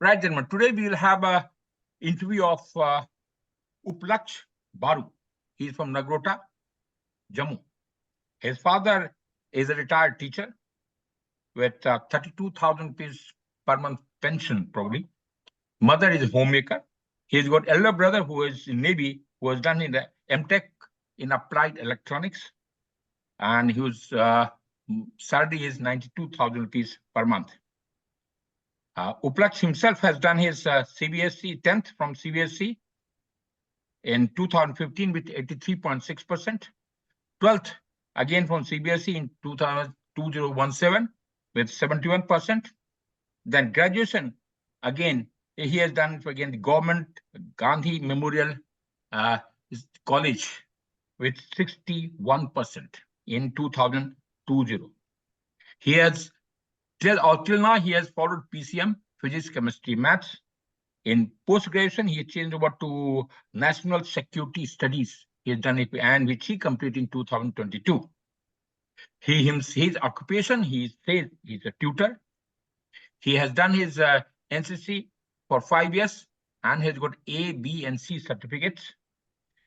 Right, gentlemen. Today we will have a interview of Uplaksha Baru. He is from Nagrota, Jammu. His father is a retired teacher with 32,000 rupees per month pension, probably. Mother is a homemaker. He's got elder brother who is in Navy, who has done in the MTech in applied electronics, and his salary is 92,000 rupees per month. Uplaksha himself has done his CBSE 10th from CBSE in 2015 with 83.6%. 12th again from CBSE in 2017 with 71%. Then graduation again he has done for again the government Gandhi Memorial College with 61% in 2020. He has till now he has followed PCM, physics, chemistry, maths. In post-graduation, he changed over to National Securities Studies. He has done it, and which he completed in 2022. His occupation, he says he's a tutor. He has done his NCC for 5 years and has got A, B, and C certificates.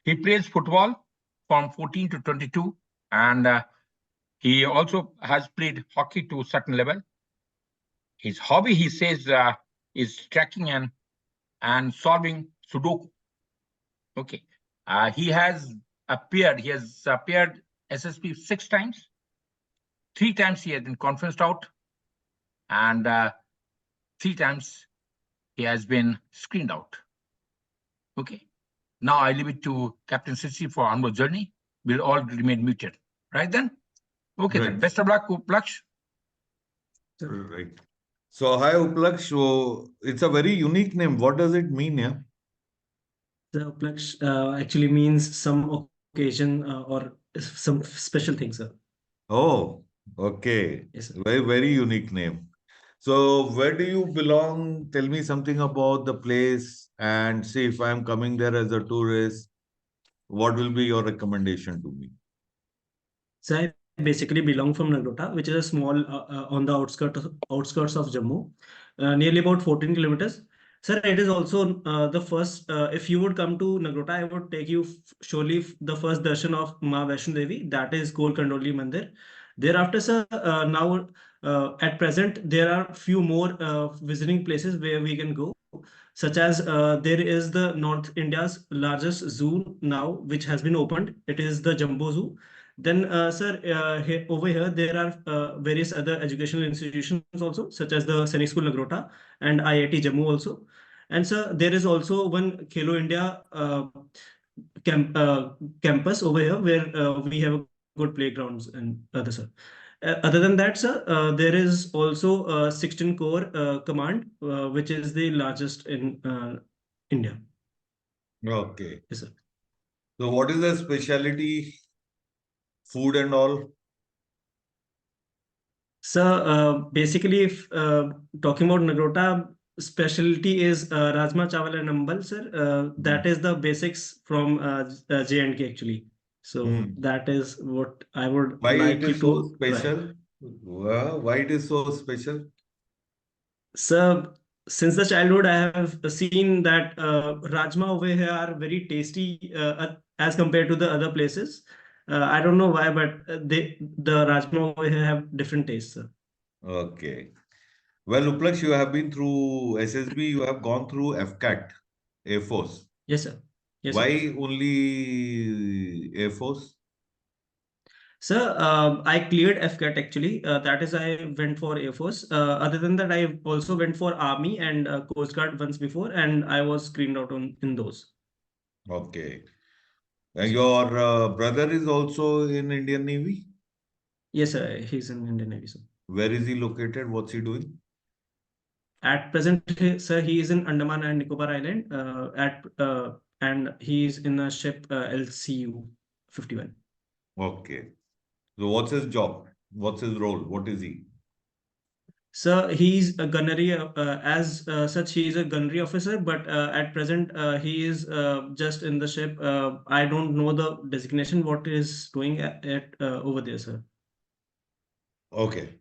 He plays football from 14 to 22, and he also has played hockey to a certain level. His hobby, he says, is tracking and solving Sudoku. Okay. He has appeared SSP 6 times. 3 times he has been conferenced out, and 3 times he has been screened out. Okay. Now I leave it to Captain Sissi for onward journey. We'll all remain muted. Right then? Okay, Right. then. Best of luck, Uplaksha. Right. So, hi, Uplaksha. So, it's a very unique name. What does it mean, yeah? The Uplaksha actually means some occasion or some special thing, sir. Oh, okay. Yes, sir. Very, very unique name. So, where do you belong? Tell me something about the place and see if I'm coming there as a tourist. What will be your recommendation to me? So I basically belong from Nagrota, which is a small on the outskirts of Jammu, nearly about 14 kilometers. Sir, it is also the first. If you would come to Nagrota, I would take you surely the first darshan of Ma Vaishno Devi. That is Col Mandir. Thereafter, sir, now at present there are few more visiting places where we can go, such as there is the North India's largest zoo now, which has been opened. It is the Jumbo Zoo. Then, sir, over here there are various other educational institutions also, such as the Sainik School Nagrota and IIT Jammu also. And sir, there is also one Khelo India campus over here where we have good playgrounds and other, sir. Other than that, sir, there is also 16 core command, which is the largest in India. Okay. Yes, sir. So, what is the specialty, food and all? So basically, if talking about Nagrota, specialty is Rajma Chawal and Ambal, sir. That is the basics from J&K actually. So that is what I would Why like it you is so to special? try. Why it is so special? So since the childhood, I have seen that Rajma over here are very tasty as compared to the other places. I don't know why, but the Rajma over here have different tastes, sir. Okay. Well, Uplaksha, you have been through SSB, you have gone through FCAT, Air Force. Yes, sir. Yes, sir. Why only Air Force? Sir, I cleared FCAT actually. That is, I went for Air Force. Other than that, I also went for Army and Coast Guard once before, and I was screened out in those. Okay. And your brother is also in Indian Navy? Yes, sir. He's in Indian Navy, sir. Where is he located? What's he doing? At present, sir, he is in Andaman and Nicobar Island. And he is in a ship LCU 51. Okay. So what's his job? What's his role? What is he? So he's a gunnery, as such, he is a gunnery officer, but at present he is just in the ship. I don't know the designation, what is doing at over there, sir. Okay.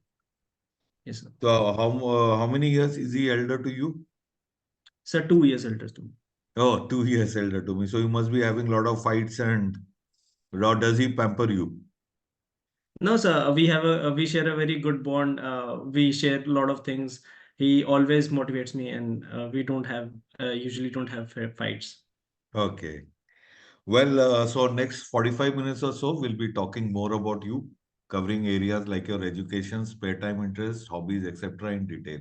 Yes, sir. So how many years is he elder to you? Sir, 2 years elder to me. Oh, 2 years elder to me. So you must be having a lot of fights and does he pamper you? No, sir, we share a very good bond. We share a lot of things. He always motivates me, and we don't have usually don't have fights. Okay. Well, so next 45 minutes or so, we'll be talking more about you, covering areas like your education, spare time interests, hobbies, etc. in detail.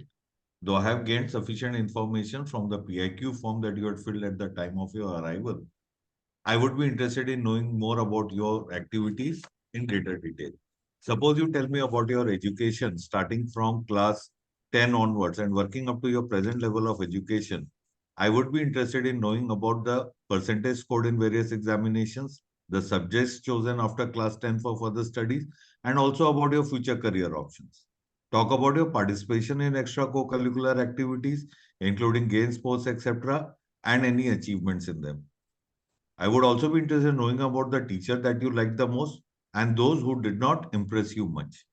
Though I have gained sufficient information from the PIQ form that you had filled at the time of your arrival, I would be interested in knowing more about your activities in greater detail. Suppose you tell me about your education starting from class 10 onwards and working up to your present level of education. I would be interested in knowing about the percentage scored in various examinations, the subjects chosen after class 10 for further studies, and also about your future career options. Talk about your participation in extra co-curricular activities, including games, sports, etc., and any achievements in them. I would also be interested in knowing about the teacher that you liked the most and those who did not impress you much.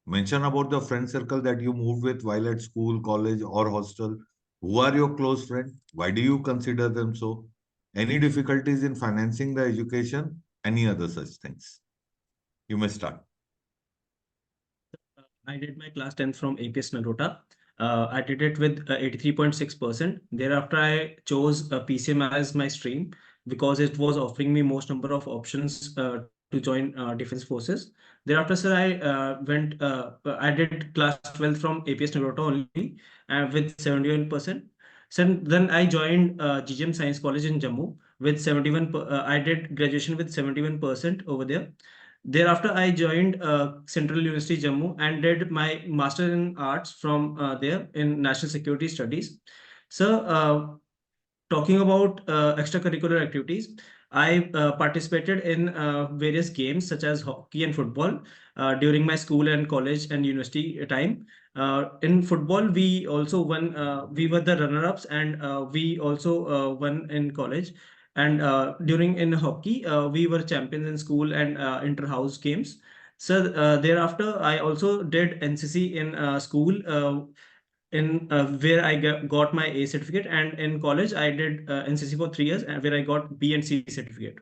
Mention about the friend circle that you moved with while at school, college, or hostel. Who are your close friends? Why do you consider them so? Any difficulties in financing the education? Any other such things? You may start. I did my class 10th from APS Nagrota. I did it with 83.6%. Thereafter, I chose PCM as my stream because it was offering me most number of options to join defense forces. Thereafter, sir, I did class 12th from APS Nagrota only with 71%. So then I joined GGM Science College in Jammu with 71. I did graduation with 71% over there. Thereafter, I joined Central University Jammu and did my Master in Arts from there in National Security Studies. So, talking about extracurricular activities, I participated in various games such as hockey and football during my school and college and university time. In football, we also won. We were the runner-ups, and we also won in college. And during in hockey, we were champions in school and inter-house games. So thereafter, I also did NCC in school. In where I got my A certificate, and in college I did NCC for 3 years, where I got B and C certificate.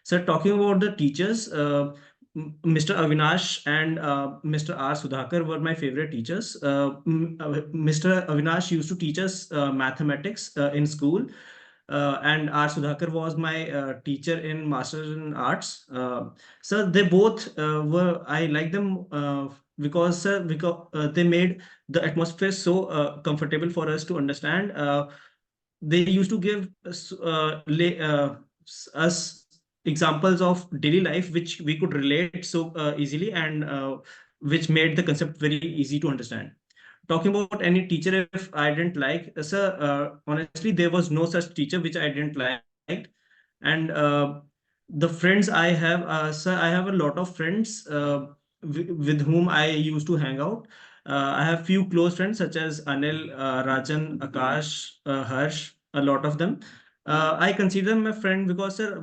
So talking about the teachers, Mr. Avinash and Mr. R. Sudhakar were my favorite teachers. Mr. Avinash used to teach us mathematics in school, and R. Sudhakar was my teacher in Masters in Arts. So they both I like them because they made the atmosphere so comfortable for us to understand. They used to give us examples of daily life which we could relate so easily, and which made the concept very easy to understand. Talking about any teacher if I didn't like, sir, honestly, there was no such teacher which I didn't like. And the friends I have, sir, I have a lot of friends with whom I used to hang out. I have few close friends such as Anil, Rajan, Akash, Harsh, a lot of them. I consider them a friend because, sir,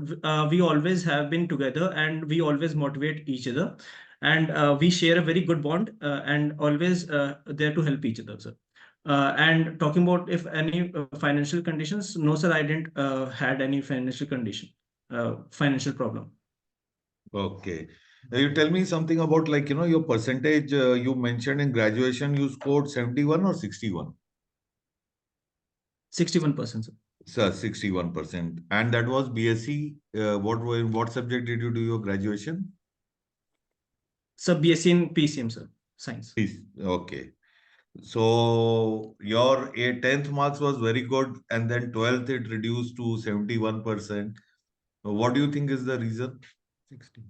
we always have been together and we always motivate each other, and we share a very good bond and always there to help each other, sir. And talking about if any financial conditions, no, sir, I didn't had any financial problem. Okay. Now you tell me something about your percentage you mentioned in graduation, you scored 71 or 61? 61%, sir. Sir, 61%. And that was BSc. What subject did you do your graduation? Sir, BSc in PCM, sir, science. Okay. So your 10th marks was very good, and then 12th it reduced to 71%. What do you think is the reason? 60.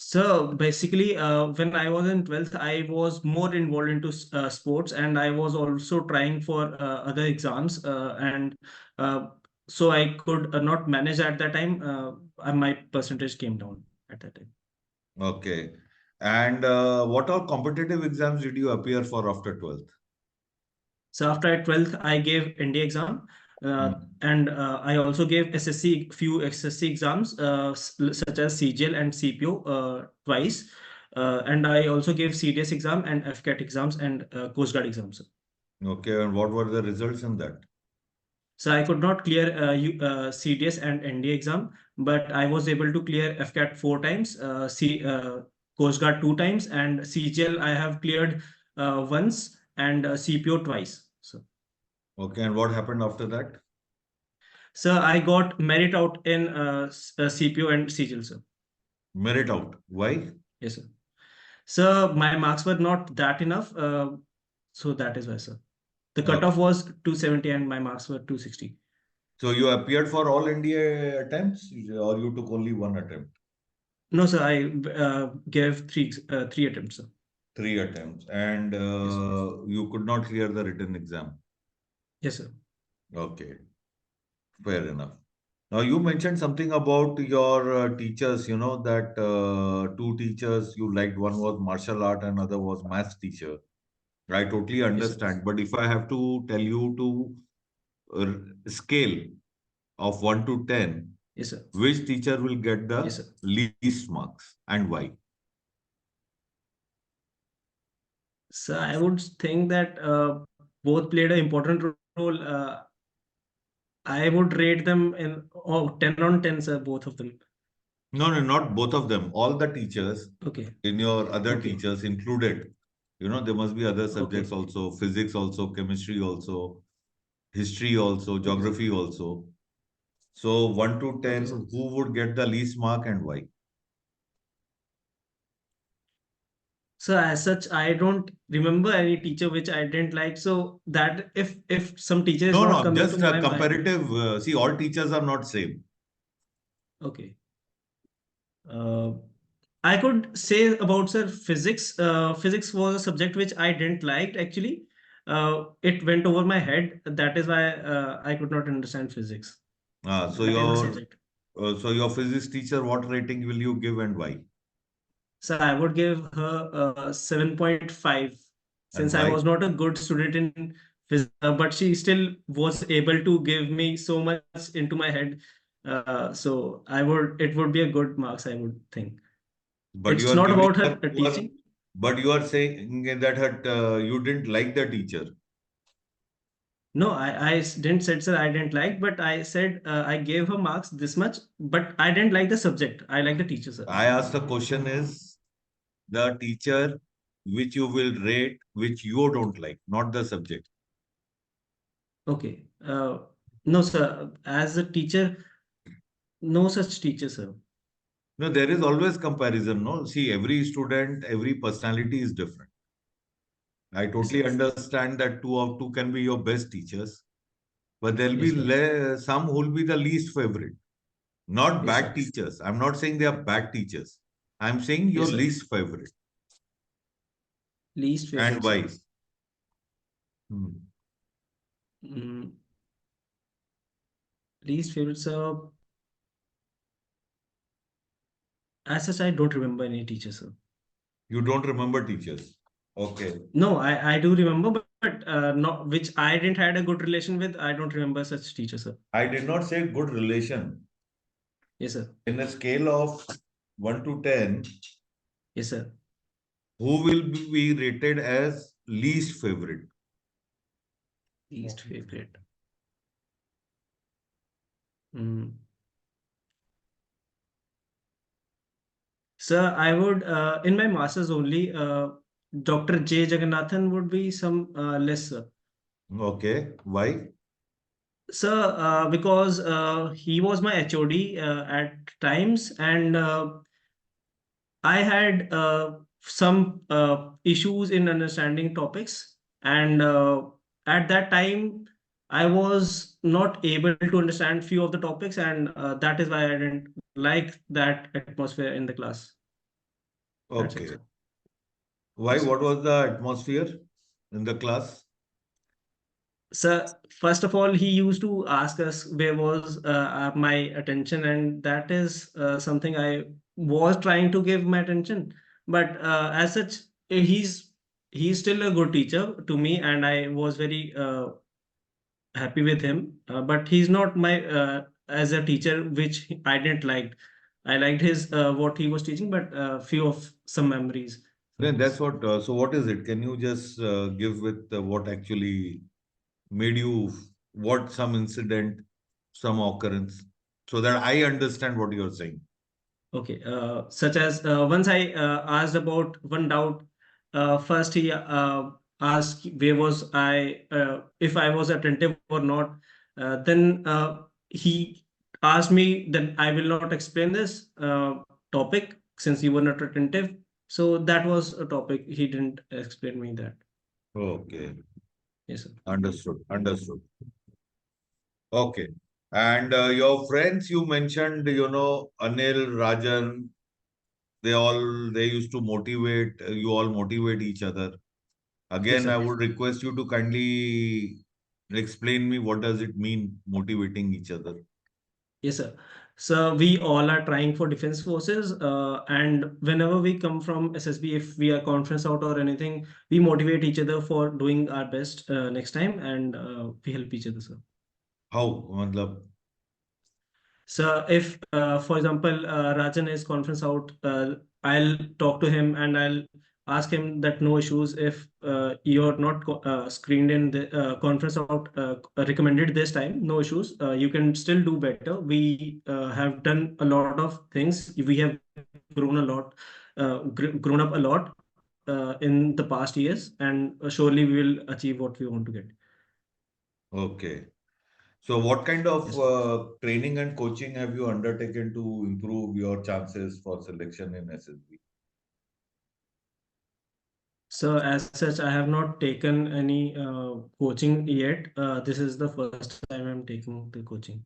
So basically, when I was in 12th, I was more involved into sports, and I was also trying for other exams. And so I could not manage at that time. And my percentage came down at that time. Okay. And what all competitive exams did you appear for after 12th? So after 12th, I gave ND exam, and I also gave few SSC exams, such as CGL and CPO twice. And I also gave CDS exam and FCAT exams and Coast Guard exams. Okay. And what were the results in that? So I could not clear CDS and ND exam, but I was able to clear FCAT 4 times, Coast Guard 2 times, and CGL I have cleared once, and CPO twice. Okay, and what happened after that? So I got merit out in CPO and CGL, sir. Merit out. Why? Yes, sir. So my marks were not that enough, so that is why, sir. The cutoff was 270 and my marks were 260. So you appeared for all NDA attempts, or you took only one attempt? No, sir, I gave three attempts, sir. 3 attempts, and Yes, you could not clear the written exam. yes, sir. Okay, fair enough. Now you mentioned something about your teachers. You know that 2 teachers you liked. One was martial art, and another was maths teacher. I totally Yes, sir. understand. But if I have to tell you to scale of 1 to 10, Yes, sir. which teacher will get the Yes, sir. least marks and why? So I would think that both played an important role. I would rate them in 10 on 10, sir, both of them. No, not both of them. All the teachers Okay. in your other Okay. teachers included. You know, there must be other subjects Okay. also, physics also, chemistry also, history also, Okay, sir. geography also. So 1 to 10, Okay, sir. who would get the least mark and why? So as such, I don't remember any teacher which I didn't like. So that if some teacher is not No, coming just to a my mind. comparative. See, all teachers are not same. Okay. I could say about, sir, physics. Physics was a subject which I didn't like actually. It went over my head. That is why I could not understand physics. So That is the your subject. physics teacher, what rating will you give and why? So I would give her 7.5 And since I why? was not a good student in physics, but she still was able to give me so much into my head. So it would be a good marks, I would think. But you It's are not giving about her her, teaching. but you are saying that you didn't like the teacher. No, I didn't said, sir, I didn't like, but I said I gave her marks this much, but I didn't like the subject. I like the teacher, sir. I asked the question is the teacher which you will rate, which you don't like, not the subject. Okay. No, sir. As a teacher, no such teacher, sir. No, there is always comparison. No, see, every student, every personality is different. I Yes, totally sir. understand that 2 of 2 can be your best teachers, but there'll Yes, be sir. some who will be the least favorite. Not Yes, bad sir. teachers. I'm not saying they are bad teachers. I'm saying your Yes, sir. least favorite. Least And favorite, why? sir. Hmm. Mm, least favorite, sir. As such, I don't remember any teacher, sir. You don't remember teachers. Okay. No, I do remember, but not which I didn't had a good relation with. I don't remember such teacher, sir. I did not say good relation. Yes, sir. In a scale of 1 to 10, Yes, sir. who will be rated as least favorite? Least favorite. Mm. Sir, I would in my masters only. Dr. J. Jagannathan would be some less, sir. Okay. Why? Sir, because he was my HOD at times, and I had some issues in understanding topics, and at that time, I was not able to understand few of the topics, and that is why I didn't like that atmosphere in the class. That's it, Okay. sir. Why? Yes, sir. What was the atmosphere in the class? So first of all, he used to ask us where was my attention, and that is something I was trying to give my attention. But as such, he's he's still a good teacher to me, and I was very happy with him. But he's not my as a teacher, which I didn't like. I liked his what he was teaching, but few of some memories. So Then that's yes. what. So what is it? Can you just give with what actually made you what some incident, some occurrence, so that I understand what you're saying. Okay, such as once I asked about one doubt. First, he asked where was I, if I was attentive or not. Then he asked me that I will not explain this topic since you were not attentive. So that was a topic. He didn't explain me that. Okay, Yes, sir. understood, understood. Okay. And your friends you mentioned, Anil, Rajan, they used to motivate, you all motivate each other. Yes, Again, I sir. would request you to kindly explain me what does it mean motivating each other. Yes, sir. So we all are trying for defense forces, and whenever we come from SSB, if we are conference out or anything, we motivate each other for doing our best next time, and we help each other, sir. How? Matlab, So if, for example, Rajan is conference out, I'll talk to him and I'll ask him that no issues. If you're not screened in the conference out recommended this time, no issues. You can still do better. We have done a lot of things. We have grown a lot, grown up a lot in the past years, and surely we will achieve what we want to get. okay. So what kind of Yes, sir. training and coaching have you undertaken to improve your chances for selection in SSB? So as such, I have not taken any coaching yet. This is the first time I'm taking the coaching.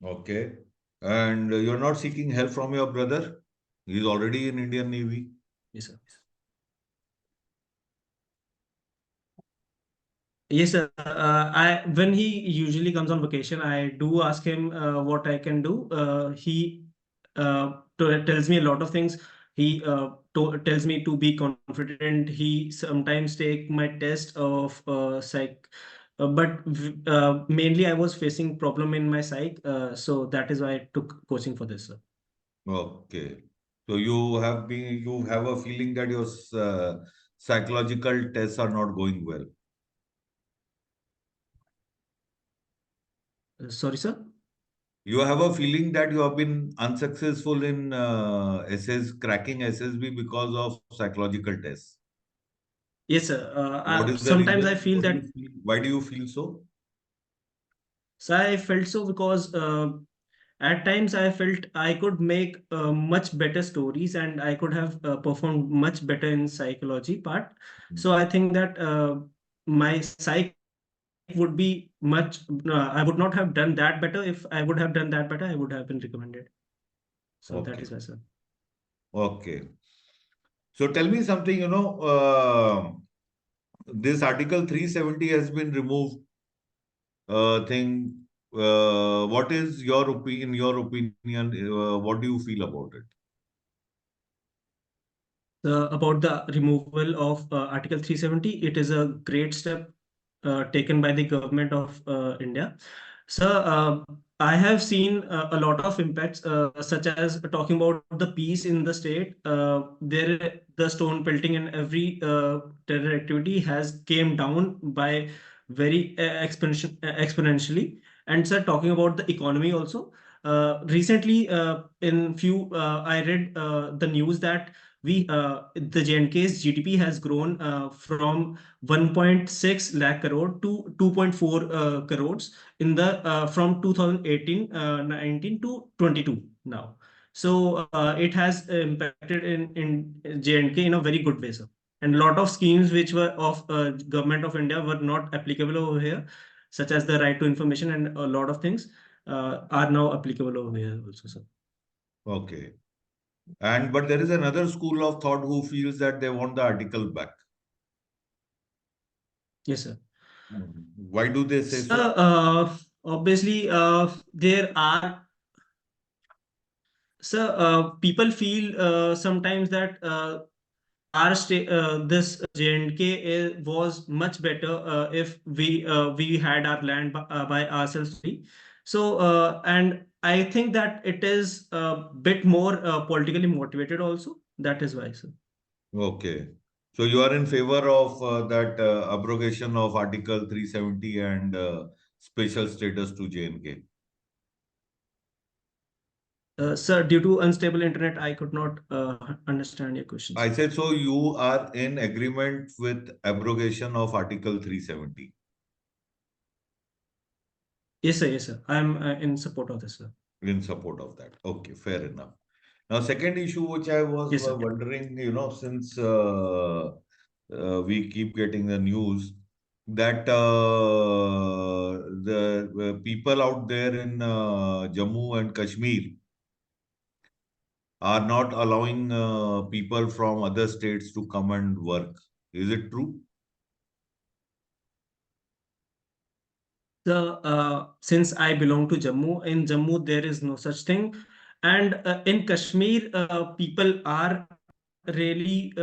Okay. And you're not seeking help from your brother? He's already in Indian Navy. Yes, sir. Yes, sir. I when he usually comes on vacation, I do ask him what I can do. He tells me a lot of things. He tells me to be confident. He sometimes take my test of psych, but mainly I was facing problem in my psych, so that is why I took coaching for this, sir. Okay. So you have a feeling that your psychological tests are not going well. Sorry, sir. You have a feeling that you have been unsuccessful in cracking SSB because of psychological tests. Yes, sir. What is the Sometimes I reason? feel What do that. you feel? Why do you feel so? So I felt so because at times I felt I could make much better stories and I could have performed much better in psychology part. So I think that my psych would be much. I would not have done that better. If I would have done that better, I would have been recommended. So that Okay. is why, sir. Okay. So tell me something, this Article 370 has been removed. Thing. What is your opinion? What do you feel about it? About the removal of Article 370, it is a great step taken by the government of India. So I have seen a lot of impacts, such as talking about the peace in the state. The stone pelting and every terror activity has came down by very exponentially. And sir, talking about the economy also, recently in few I read the news that the JNK's GDP has grown from 1.6 lakh crore to 2.4 crores in the from 2018 19 to 22 now. So it has impacted in JNK in a very good way, sir. And a lot of schemes which were of government of India were not applicable over here, such as the right to information and a lot of things are now applicable over here also, sir. Okay. But there is another school of thought who feels that they want the article back. Yes, sir. Why do they say So, so? obviously, there are. So, people feel sometimes that our state, this J&K was much better if we had our land by ourselves free. So, and I think that it is a bit more politically motivated also. That is why, sir. Okay. So you are in favor of that abrogation of Article 370 and special status to J&K? Sir, due to unstable internet, I could not understand your question, I sir. said, so you are in agreement with abrogation of Article 370? Yes, sir. Yes, sir. I am in support of this, sir. In support of that. Okay, fair enough. Now, second issue which I was Yes, sir. wondering, since we keep getting the news that the people out there in Jammu and Kashmir are not allowing people from other states to come and work. Is it true? So, since I belong to Jammu, in Jammu there is no such thing, and in Kashmir, people are really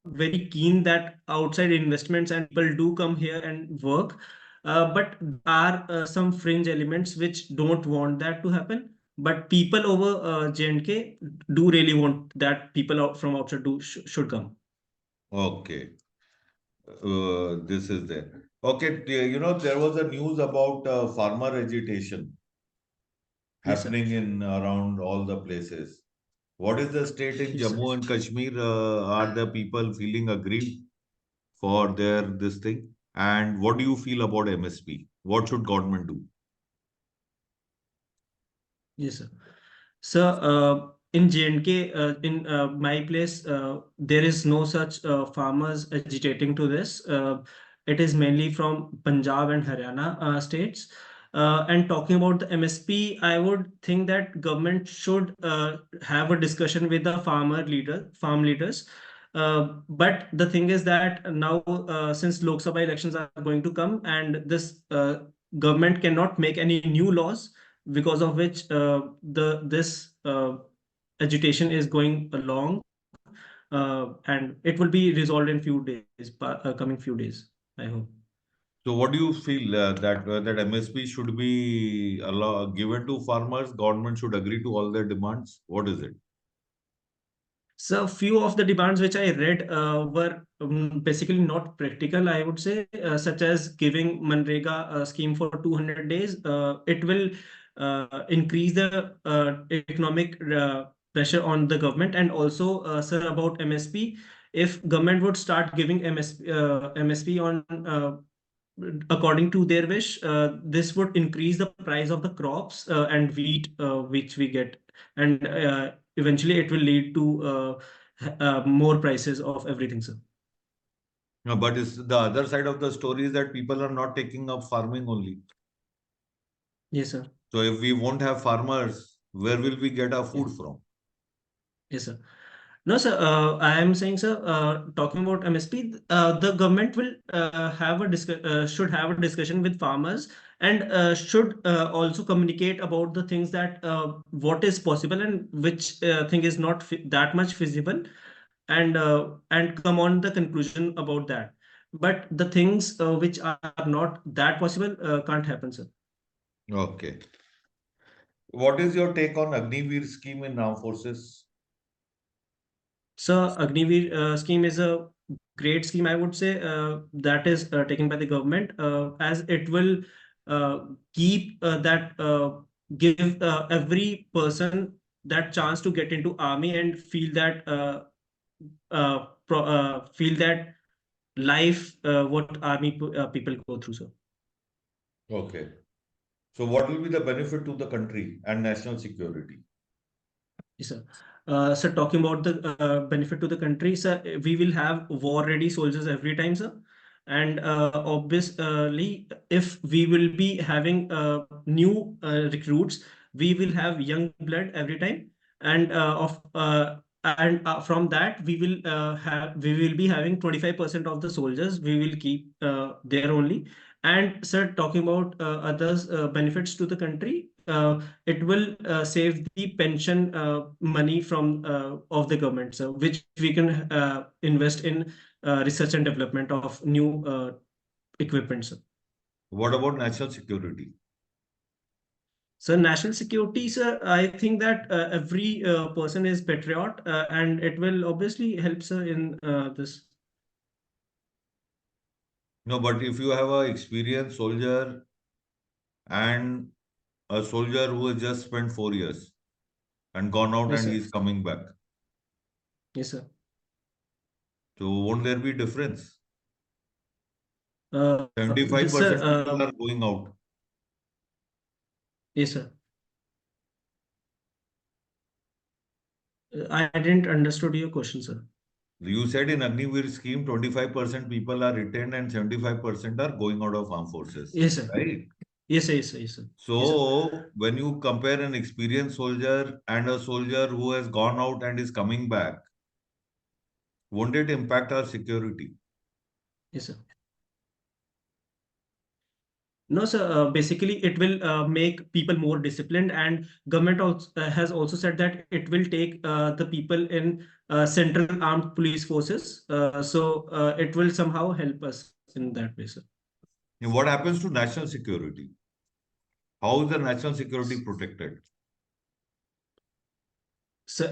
very keen that outside investments and people do come here and work. But there are some fringe elements which don't want that to happen. But people over J&K do really want that people out from outside should come. Okay. This is there. Okay, there was a news about farmer agitation Yes, sir. happening in around all the places. What is the state in Yes, sir. Jammu and Kashmir? Are the people feeling aggrieved for their this thing? And what do you feel about MSP? What should government do? Yes, sir. So, in J&K, in my place, there is no such farmers agitating to this. It is mainly from Punjab and Haryana states. And talking about the MSP, I would think that government should have a discussion with the farm leaders. But the thing is that now, since Lok Sabha elections are going to come, and this government cannot make any new laws because of which the this agitation is going along, and it will be resolved in few days, coming few days, I hope. So, what do you feel that MSP should be given to farmers? Government should agree to all their demands. What is it? So few of the demands which I read were basically not practical, I would say, such as giving Manrega scheme for 200 days. It will increase the economic pressure on the government. And also, sir, about MSP, if government would start giving MSP on according to their wish, this would increase the price of the crops and wheat which we get, and eventually it will lead to more prices of everything, sir. No, but it's the other side of the story is that people are not taking up farming only. Yes, sir. So if we won't have farmers, where will we get our food from? Yes, sir. No, sir. I am saying, sir. Talking about MSP, the government will should have a discussion with farmers, and should also communicate about the things that what is possible and which thing is not that much feasible, and come on the conclusion about that. But the things which are not that possible can't happen, sir. Okay. What is your take on Agniveer scheme in armed forces? So Agniveer scheme is a great scheme, I would say, that is taken by the government, as it will uh, keep give every person that chance to get into army and feel that life what army people go through. So Okay. So what will be the benefit to the country and national security? yes, sir. So talking about the benefit to the country, sir, we will have war-ready soldiers every time, sir. And obviously, if we will be having new recruits, we will have young blood every time. And from that, we will be having 25% of the soldiers. We will keep there only. And sir, talking about others benefits to the country. It will save the pension money from of the government, so which we can invest in research and development of new equipment, sir. What about national security? So national security, sir, I think that every person is patriot, and it will obviously help, sir, in this. No, but if you have a experienced soldier and a soldier who has just spent 4 years and gone out Yes, and sir. he's coming back. Yes, sir. So won't there be difference? Sir, 75% people are going out. yes, sir. I didn't understood your question, sir. You said in Agniveer scheme, 25% people are retained and 75% are going out of armed forces. Yes, sir. Right? Yes, sir. Yes, sir. Yes, sir. So when you compare an experienced soldier and a soldier who has gone out and is coming back, won't it impact our security? Yes, sir. No, sir. Basically, it will make people more disciplined, and government also, has also said that it will take the people in central armed police forces. So it will somehow help us in that way, sir. And what happens to national security? How is the national security protected? So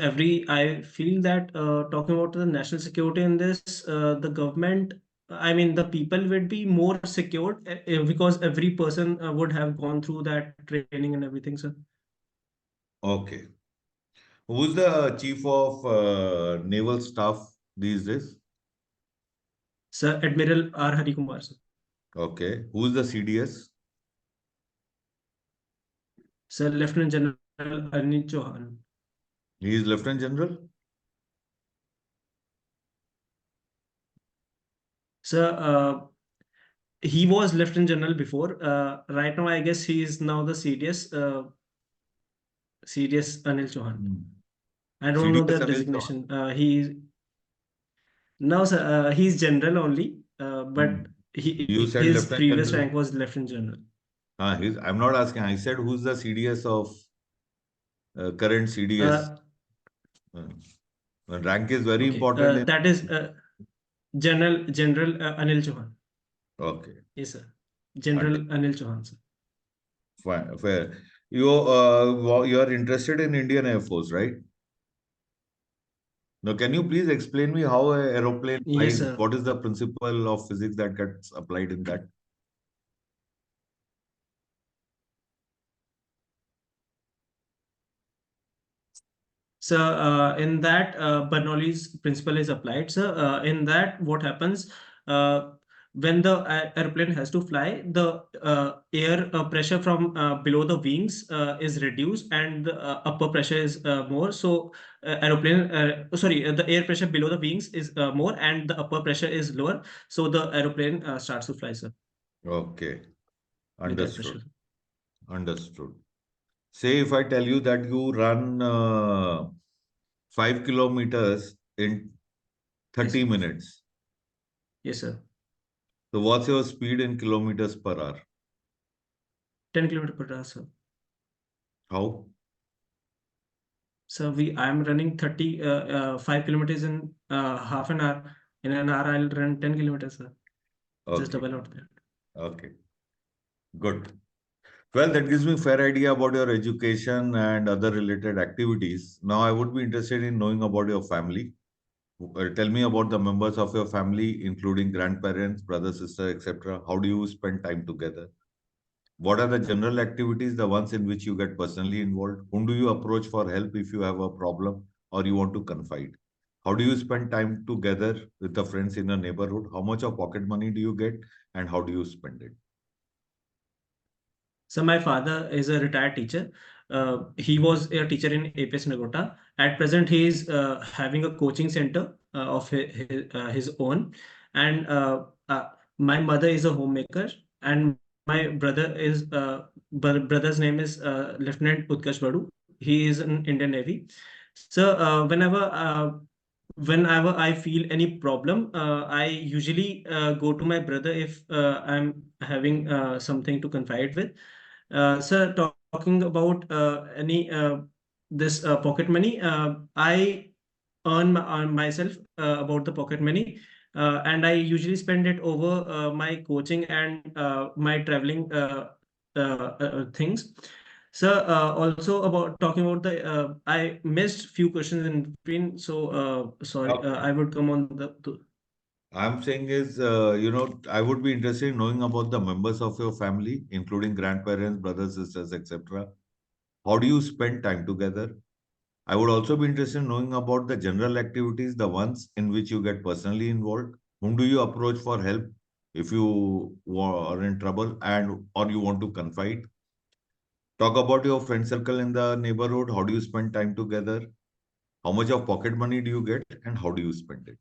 I feel that talking about the national security in this, the government, I mean, the people would be more secured because every person would have gone through that training and everything, sir. Okay. Who's the chief of naval staff these days? Sir, Admiral R. Hari Kumar, sir. Okay. Who's the CDS? Sir, Lieutenant General Anil Chauhan. He is Lieutenant General? Sir, he was Lieutenant General before. Right now, I guess he is now the CDS, CDS Anil Chauhan. I don't know CDS the Anil designation. No, sir, he's general only, but You said his Lieutenant previous General. rank was Lieutenant General. I'm not asking. I said who's the CDS of current CDS? Rank is very Okay, important. that is General Anil Chauhan. Okay. Yes, sir. General Anil Chauhan, sir. Fine, fair. You are interested in Indian Air Force, right? Now, can you please explain me how an aeroplane Yes, flies? sir. What is the principle of physics that gets applied in that? So in that Bernoulli's principle is applied. So in that, what happens when the airplane has to fly, the air pressure from below the wings is reduced, and the upper pressure is more. So the air pressure below the wings is more, and the upper pressure is lower. So the aeroplane starts to fly, sir, Okay, with that pressure. understood. Understood. Say if I tell you that you run 5 kilometers in 30 Yes, minutes. yes, sir. So what's your speed in kilometers per hour? 10 kilometers per hour, sir. How? So I'm running 5 kilometers in half an hour. In an hour, I'll run 10 kilometers, sir. Just Okay. double out that. Okay. Good. Well, that gives me a fair idea about your education and other related activities. Now, I would be interested in knowing about your family. Tell me about the members of your family, including grandparents, brother, sister, etc. How do you spend time together? What are the general activities, the ones in which you get personally involved? Whom do you approach for help if you have a problem or you want to confide? How do you spend time together with the friends in the neighborhood? How much of pocket money do you get and how do you spend it? So my father is a retired teacher. He was a teacher in APS Nagrota. At present, he is having a coaching center of his own. And my mother is a homemaker. And my brother's name is Lieutenant Uplaksha Baru. He is in Indian Navy. So whenever I feel any problem, I usually go to my brother if I'm having something to confide with. Sir, talking about any this pocket money, I earn on myself about the pocket money, and I usually spend it over my coaching and my traveling things. So also about talking about the I missed few questions in between, so sorry, Okay. I would come on the I'm saying is, I would be interested in knowing about the members of your family, including grandparents, brothers, sisters, etc. How do you spend time together? I would also be interested in knowing about the general activities, the ones in which you get personally involved. Whom do you approach for help if you are in trouble and or you want to confide? Talk about your friend circle in the neighborhood. How do you spend time together? How much of pocket money do you get and how do you spend it?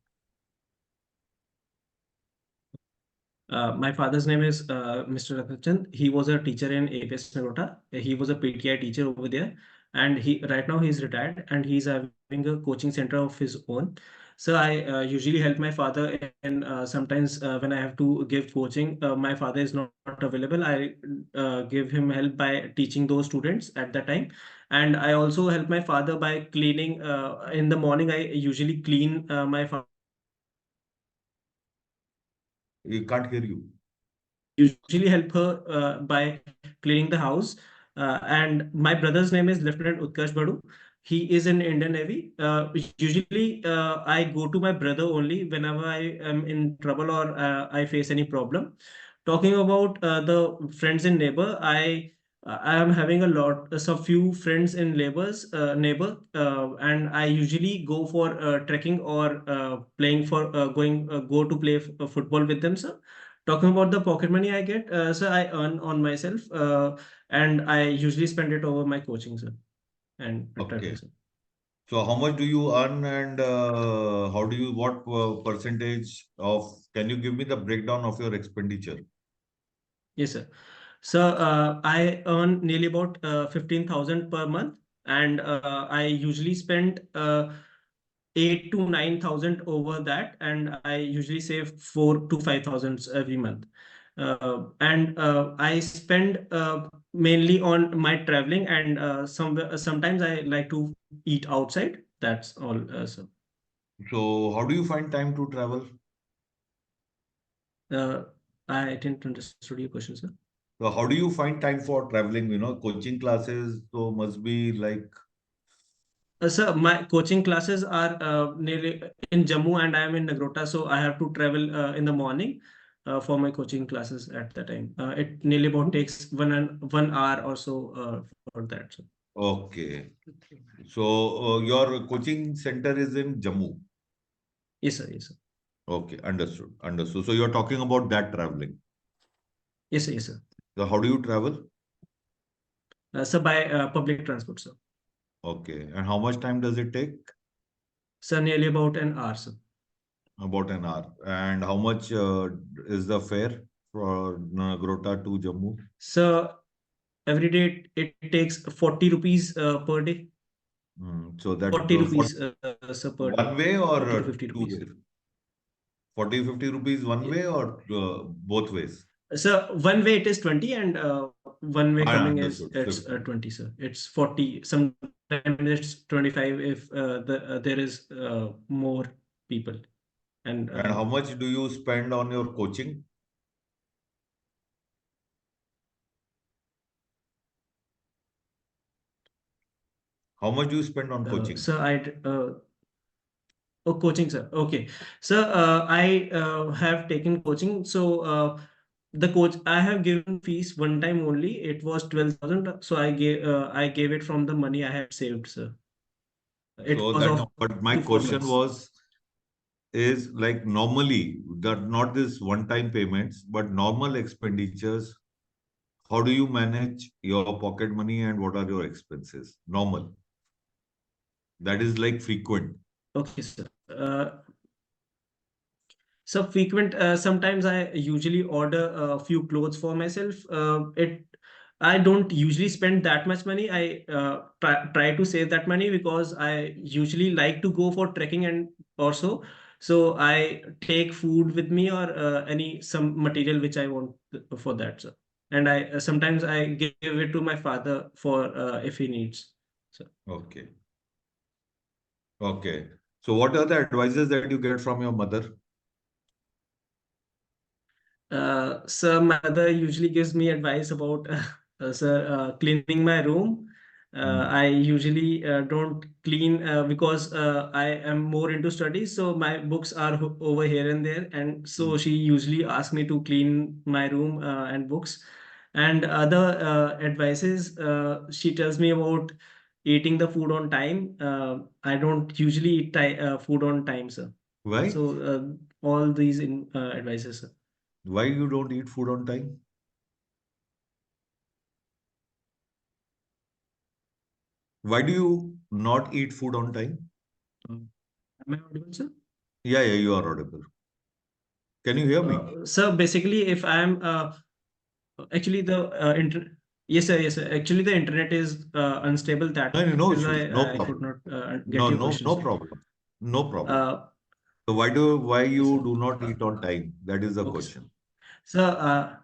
My father's name is Mr. Rathachan. He was a teacher in APS Nagrota. He was a PTI teacher over there, and he right now he's retired and he's having a coaching center of his own. So I usually help my father, and sometimes when I have to give coaching, my father is not available. I give him help by teaching those students at that time, and I also help my father by cleaning. In the morning, I usually clean my You can't hear you. usually help her by cleaning the house. And my brother's name is Lieutenant Utkarsh Baru. He is in Indian Navy. Usually, I go to my brother only whenever I am in trouble or I face any problem. Talking about the friends and neighbor, I am having a lot, some few friends in neighbor, and I usually go for trekking or playing for go to play football with them, sir. Talking about the pocket money I get, so I earn on myself, and I usually spend it over my coaching, sir, and traveling, Okay. sir. So how much do you earn and how do you, what percentage of, can you give me the breakdown of your expenditure? Yes, sir. So I earn nearly about 15,000 per month, and I usually spend 8 to 9,000 over that, and I usually save 4 to 5,000 every month. And I spend mainly on my traveling, and sometimes I like to eat outside. That's all, sir. So how do you find time to travel? Uh, I didn't understand your question, sir. So how do you find time for traveling? Coaching classes, so must be like, Sir, my coaching classes are nearly in Jammu and I am in Nagrota, so I have to travel in the morning for my coaching classes at that time. It nearly about takes 1 hour or so for that. So. okay. So your coaching center is in Jammu. Yes, sir. Yes, sir. Okay, understood. Understood. So you're talking about that traveling. Yes, sir. Yes, sir. So how do you travel? So by public transport, sir. Okay. And how much time does it take? So nearly about an hour, sir. About an hour. And how much is the fare for Nagrota to Jammu? So every day it takes 40 rupees per day. So that 40 rupees sir, per day. one way or 40 to 50 two rupees. ways? 40, 50 rupees one way or both ways? So one way it is 20 and one way I coming is understood. it's 50. 20, sir. It's 40. Sometimes it's 25 if there is more people. And And how much do you spend on your coaching? How much do you spend on coaching? so I oh, coaching, sir. Okay. So I have taken coaching. So the coach I have given fees one time only. It was 12,000. So I gave it from the money I had saved, sir. It So was that, of no, but my 2 4 question months. was, is like normally that not this one-time payments, but normal expenditures. How do you manage your pocket money and what are your expenses? Normal. That is like frequent. Okay, sir. So frequent. Sometimes I usually order a few clothes for myself. I don't usually spend that much money. I try to save that money because I usually like to go for trekking and also. So I take food with me or any some material which I want for that, sir. And I sometimes I give it to my father for if he needs. So. Okay. Okay. So what are the advices that you get from your mother? So my mother usually gives me advice about sir, cleaning my room, I usually don't clean because I am more into studies, so my books are over here and there, and so she usually asks me to clean my room and books. And other advices, she tells me about eating the food on time. I don't usually eat food on time, sir. Why? So all these advices, sir. Why you don't eat food on time? Why do you not eat food on time? Am I audible, sir? Yeah, you are audible. Can you hear me? So basically, if I'm actually the yes, sir, yes, sir. Actually, the internet is unstable. That No, no is issues, no why I could problem. not get No, your no, question, no sir. problem. No problem. Uh, So why yes, you sir. do not eat on time? That is the Okay, sir. question. So,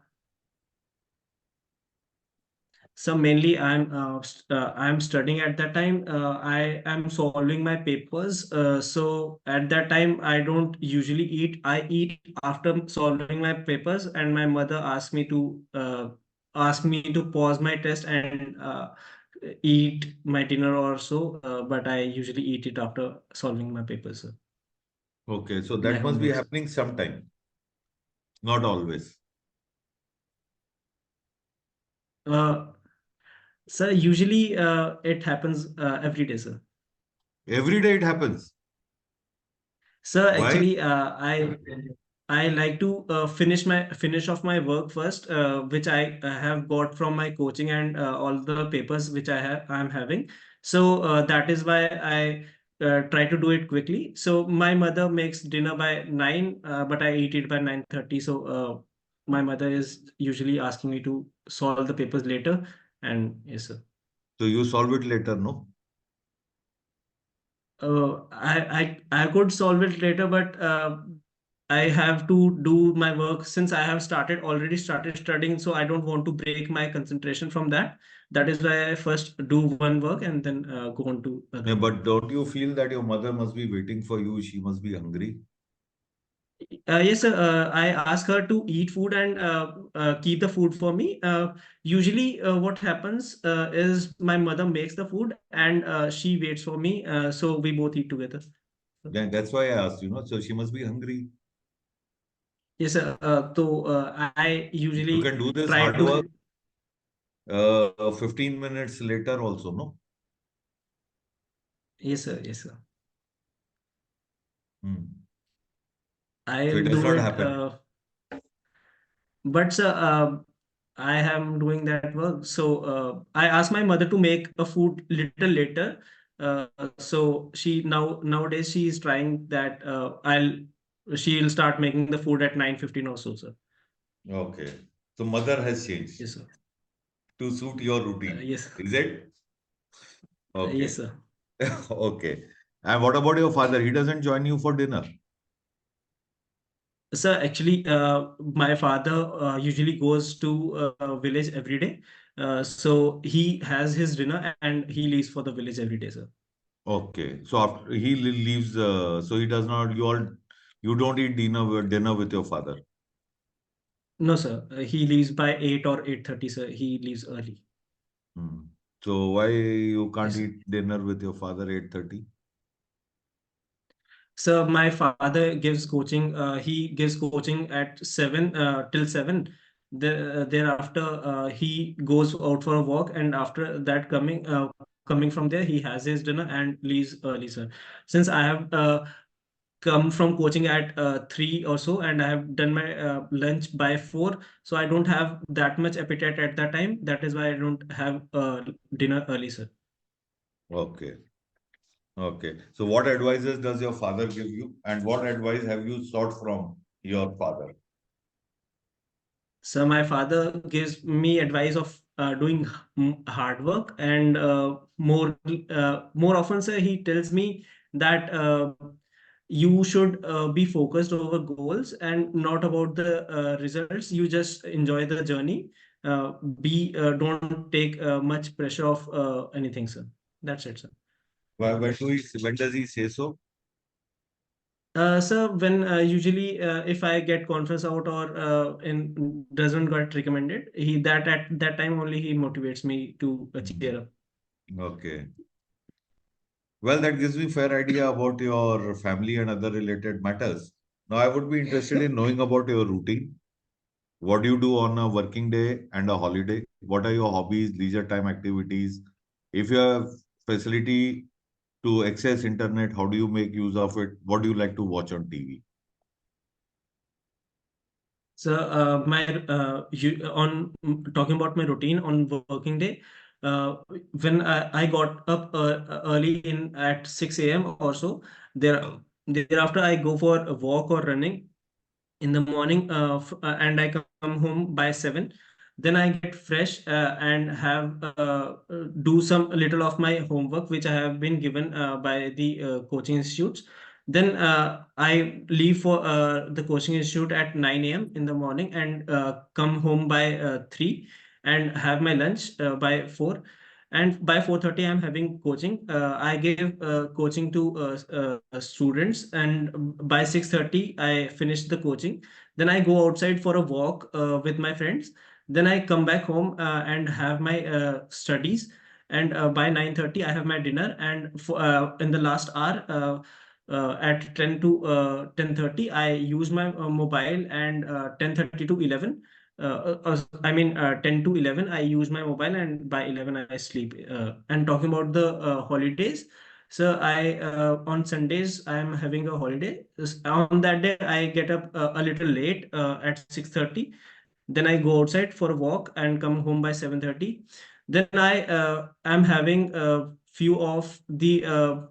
so mainly I'm studying at that time. I am solving my papers. So at that time I don't usually eat. I eat after solving my papers, and my mother ask me to pause my test and eat my dinner or so. But I usually eat it after solving my papers, sir. Okay, so My that must be homeworks. happening sometime, not always. Uh, Sir, usually it happens every day, sir. Every day it happens. Sir, Why? actually, I like to finish off my work first, which I have got from my coaching and all the papers which I'm having. So that is why I try to do it quickly. So my mother makes dinner by 9, but I eat it by 9:30. So my mother is usually asking me to solve the papers later, and yes, sir. So you solve it later, no? I could solve it later, but I have to do my work since I have already started studying, so I don't want to break my concentration from that. That is why I first do one work and then go on to other Yeah, work. but don't you feel that your mother must be waiting for you? She must be hungry. Yes, sir. I ask her to eat food and keep the food for me. Usually, what happens is my mother makes the food and she waits for me, so we both eat together. Then that's why I asked, so she must be hungry. Yes, sir. So I You usually can do this try hard work to. 15 minutes later also, no? Yes, sir. Yes, sir. Hmm. So it I'll does do not it. happen. But sir, I am doing that work. So I asked my mother to make a food little later. Uh, so nowadays she is trying that. She'll start making the food at 9:15 or so, sir. Okay. So mother has changed Yes, sir. to suit your routine. Yes. Is it? Yes, Okay. sir. Okay. And what about your father? He doesn't join you for dinner. Sir, actually, my father usually goes to village every day. So he has his dinner and he leaves for the village every day, sir. Okay. So after he leaves, so he does not, you don't eat dinner with your father. No, sir. He leaves by 8 or 8:30, sir. He leaves early. Hmm. So why you can't Yes, sir. eat dinner with your father 8:30? So my father gives coaching. He gives coaching at 7 till 7. Thereafter, he goes out for a walk, and after that, coming from there, he has his dinner and leaves early, sir. Since I have come from coaching at 3 or so, and I have done my lunch by 4, so I don't have that much appetite at that time. That is why I don't have dinner early, sir. Okay. Okay. So what advices does your father give you? And what advice have you sought from your father? So my father gives me advice of doing hard work, and more often, sir, he tells me that you should be focused over goals and not about the results. You just enjoy the journey. Be Don't take much pressure of anything, sir. That's it, sir. When does he say so? Sir, when usually if I get conference out or in doesn't get recommended, he that at that time only he motivates me to cheer up. Okay. Well, that gives me fair idea about your family and other related matters. Now, I would be interested in knowing about your routine. What do you do on a working day and a holiday? What are your hobbies, leisure time activities? If you have facility to access internet, how do you make use of it? What do you like to watch on TV? So talking about my routine on working day, uh, when I got up early in at 6 a.m. or so, there thereafter I go for a walk or running in the morning, and I come home by 7. Then I get fresh and have do some little of my homework which I have been given by the coaching institutes. Then I leave for the coaching institute at 9 a.m. in the morning and come home by 3 and have my lunch by 4. And by 4:30 I'm having coaching. I give coaching to students, and by 6:30 I finish the coaching. Then I go outside for a walk with my friends. Then I come back home and have my studies. And by 9:30 I have my dinner. And in the last hour, at 10 to 10:30 I use my mobile, and 10:30 to 11, 10 to 11 I use my mobile, and by 11 I sleep. And talking about the holidays, so I on Sundays I am having a holiday. On that day I get up a little late at 6:30. Then I go outside for a walk and come home by 7:30. Then I am having a few of the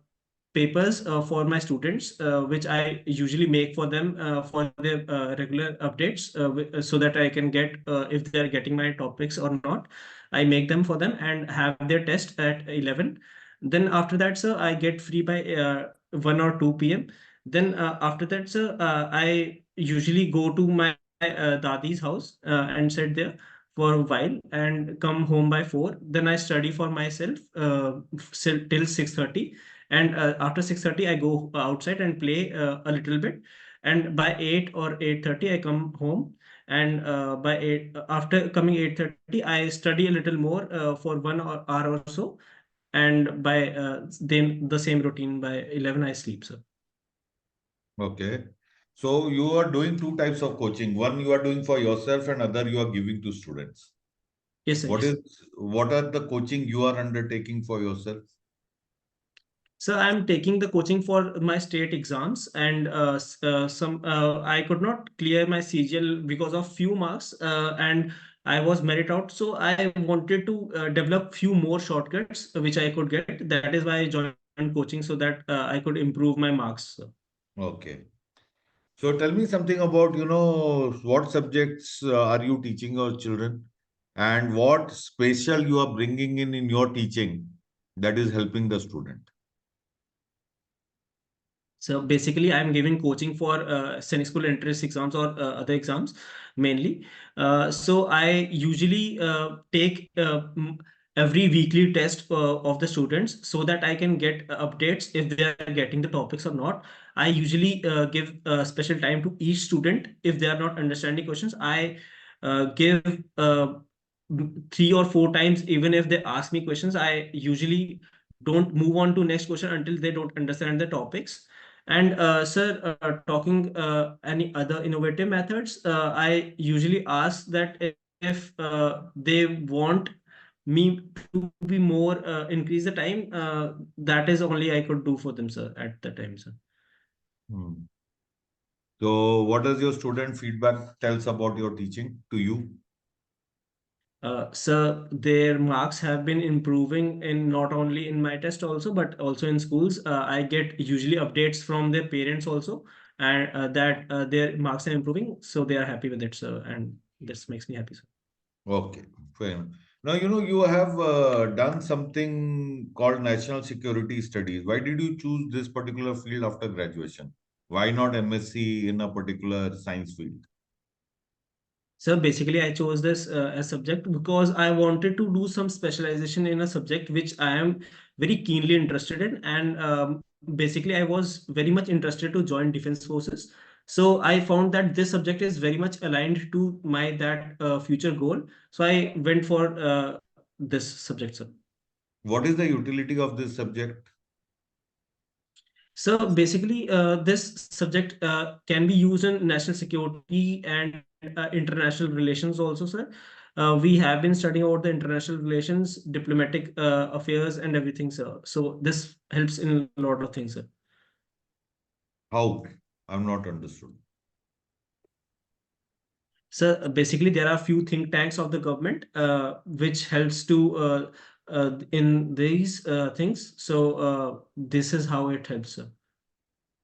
papers for my students, which I usually make for them for their regular updates, so that I can get if they are getting my topics or not. I make them for them and have their test at 11. Then after that, sir, I get free by 1 or 2 p.m. Then after that, sir, I usually go to my dadi's house and sit there for a while and come home by 4. Then I study for myself till 6:30. And after 6:30 I go outside and play a little bit. And by 8 or 8:30 I come home. And by 8, after coming 8:30 I study a little more for 1 hour or so. And by then the same routine, by 11 I sleep, sir. Okay. So you are doing two types of coaching. One you are doing for yourself and other you are giving to students. Yes, sir. What Yes. what are the coaching you are undertaking for yourself? So I'm taking the coaching for my state exams, and some I could not clear my CGL because of few marks, and I was merit out. So I wanted to develop few more shortcuts which I could get. That is why I joined coaching, so that I could improve my marks. Okay. So tell me something about, what subjects are you teaching your children and what special you are bringing in your teaching that is helping the student. So basically, I'm giving coaching for Senate school entrance exams or other exams mainly. So I usually take every weekly test of the students, so that I can get updates if they are getting the topics or not. I usually give special time to each student. If they are not understanding questions, I give 3 or 4 times. Even if they ask me questions, I usually don't move on to next question until they don't understand the topics. And sir, talking any other innovative methods, I usually ask that if they want me to be more increase the time, that is only I could do for them, sir, at the time, sir. Hmm. So what does your student feedback tells about your teaching to you? So their marks have been improving in not only in my test also, but also in schools. I get usually updates from their parents also, and that their marks are improving, so they are happy with it, sir, and this makes me happy, sir. Okay, fair enough. Now, you have done something called National Security Studies. Why did you choose this particular field after graduation? Why not MSc in a particular science field? So basically, I chose this as subject because I wanted to do some specialization in a subject which I am very keenly interested in, and basically, I was very much interested to join defense forces. So I found that this subject is very much aligned to my that future goal. So I went for this subject, sir. What is the utility of this subject? So basically, this subject can be used in national security and international relations also, sir. We have been studying about the international relations, diplomatic affairs, and everything, sir. So this helps in a lot of things, sir. How? I'm not understood. So basically, there are few think tanks of the government which helps to in these things. So this is how it helps, sir.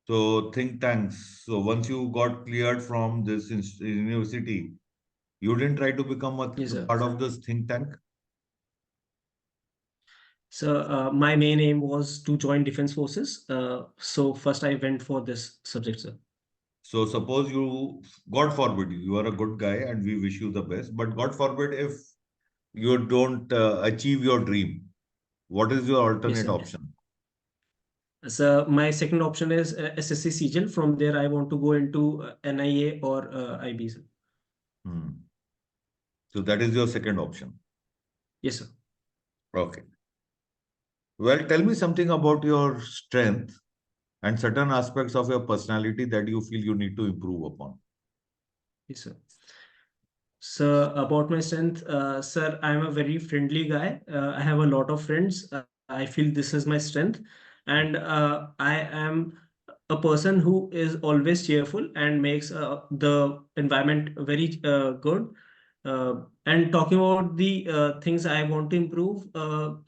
So think tanks. So once you got cleared from this university, you didn't try to become a Yes, sir. part of this think tank? So my main aim was to join defense forces. So first I went for this subject, sir. So suppose you, God forbid, you are a good guy and we wish you the best, but God forbid if you don't achieve your dream, what is your Yes, alternate sir. option? So my second option is SSC CGL. From there, I want to go into NIA or IB, sir. Hmm. So that is your second option. Yes, sir. Okay. Well, tell me something about your strength and certain aspects of your personality that you feel you need to improve upon. Yes, sir. So about my strength, sir, I'm a very friendly guy. I have a lot of friends. I feel this is my strength, and I am a person who is always cheerful and makes the environment very good. And talking about the things I want to improve,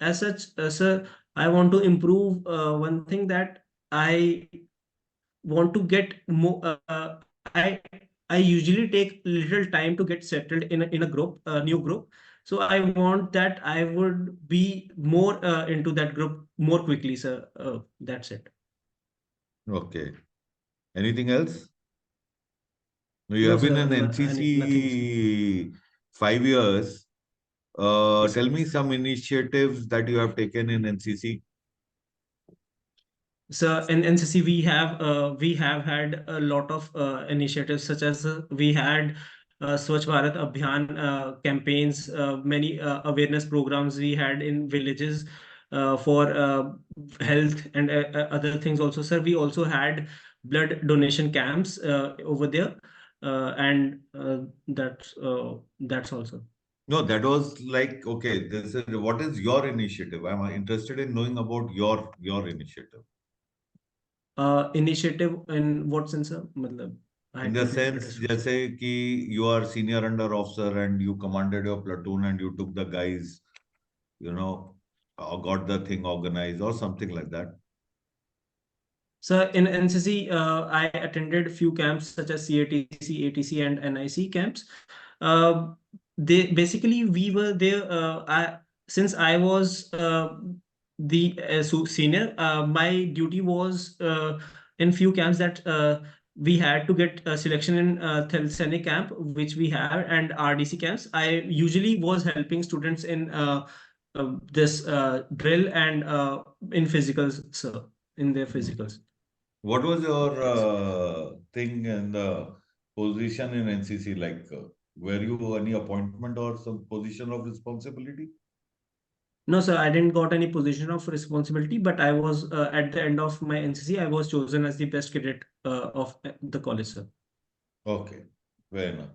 as such, sir, I want to improve one thing that I want to get more. I usually take little time to get settled in a group, a new group. So I want that I would be more into that group more quickly, sir. That's it. Okay. Anything else? You No, have been sir. in Nothing, sir. NCC 5 years. Yes, sir. Tell me some initiatives that you have taken in NCC. So in NCC we have had a lot of initiatives such as we had Swachh Bharat Abhiyan campaigns, many awareness programs we had in villages for health and other things also. Sir, we also had blood donation camps over there, and that's also. No, that was like, okay, this is what is your initiative? I'm interested in knowing about your initiative. Initiative in what sense, sir? मतलब, I In the didn't sense, understand, sir. जैसे कि you are senior under officer and you commanded your platoon and you took the guys, you know, got the thing organized or something like that. So in NCC, I attended few camps such as CATC, ATC, and NIC camps. Uh, they basically we were there. Since I was the senior, my duty was in few camps that we had to get a selection in Thalsanic camp, which we have, and RDC camps. I usually was helping students in this drill and in physicals, sir, in their Hmm. physicals. What was your Yes. thing in the position in NCC? Like, were you any appointment or some position of responsibility? No, sir, I didn't got any position of responsibility, but I was at the end of my NCC, I was chosen as the best cadet of the college, sir. Okay, fair enough.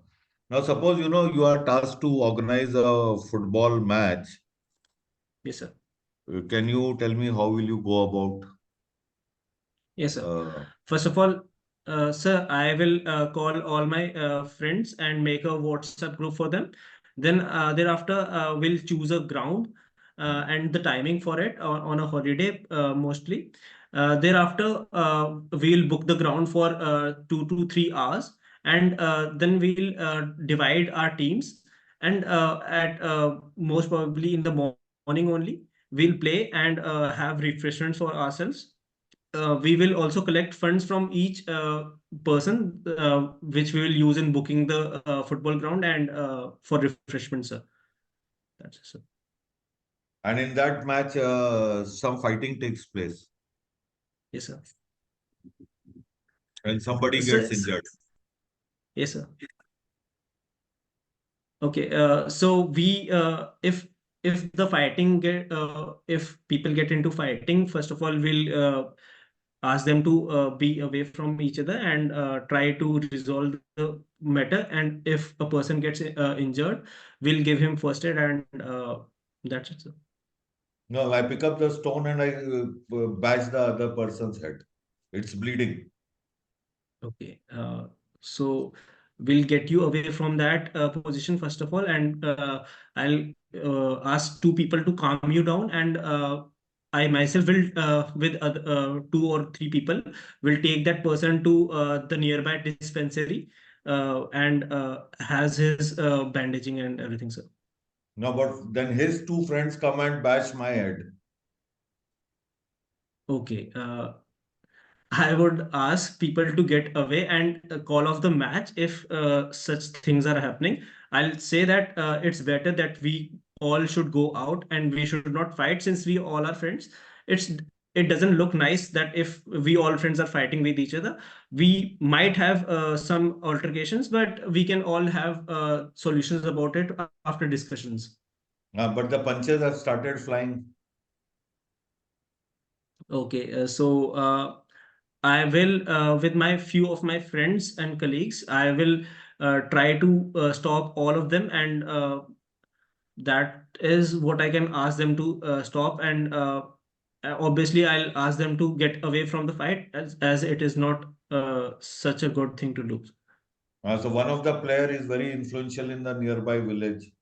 Now, suppose you are tasked to organize a football match. Yes, sir. Can you tell me how will you go about? Yes, sir. Uh, First of all, sir, I will call all my friends and make a WhatsApp group for them. Then thereafter, we'll choose a ground and the timing for it on a holiday mostly. Thereafter, we'll book the ground for 2 to 3 hours, and then we'll divide our teams. And at most probably in the morning only, we'll play and have refreshments for ourselves. We will also collect funds from each person, which we will use in booking the football ground and for refreshments, sir. That's it, sir. and in that match, some fighting takes place Yes, sir. and somebody So, gets injured. yes, sir. Okay. So we, if if the fighting if people get into fighting, first of all, we'll ask them to be away from each other and try to resolve the matter. And if a person gets injured, we'll give him first aid, and that's it, sir. No, I pick up the stone and I bash the other person's head. It's bleeding. Okay. So we'll get you away from that position first of all, and I'll ask two people to calm you down, and I myself will, with other, two or three people, will take that person to the nearby dispensary and has his bandaging and everything, sir. No, but then his two friends come and bash my head. Okay. I would ask people to get away and call off the match if such things are happening. I'll say that it's better that we all should go out and we should not fight, since we all are friends. It's it doesn't look nice that if we all friends are fighting with each other. We might have some altercations, but we can all have solutions about it after discussions. But the punches have started flying. Okay, I will, with my few of my friends and colleagues, I will try to stop all of them, and that is what I can ask them to stop. And obviously, I'll ask them to get away from the fight, as it is not such a good thing to do. So one of the player is very influential in the nearby village.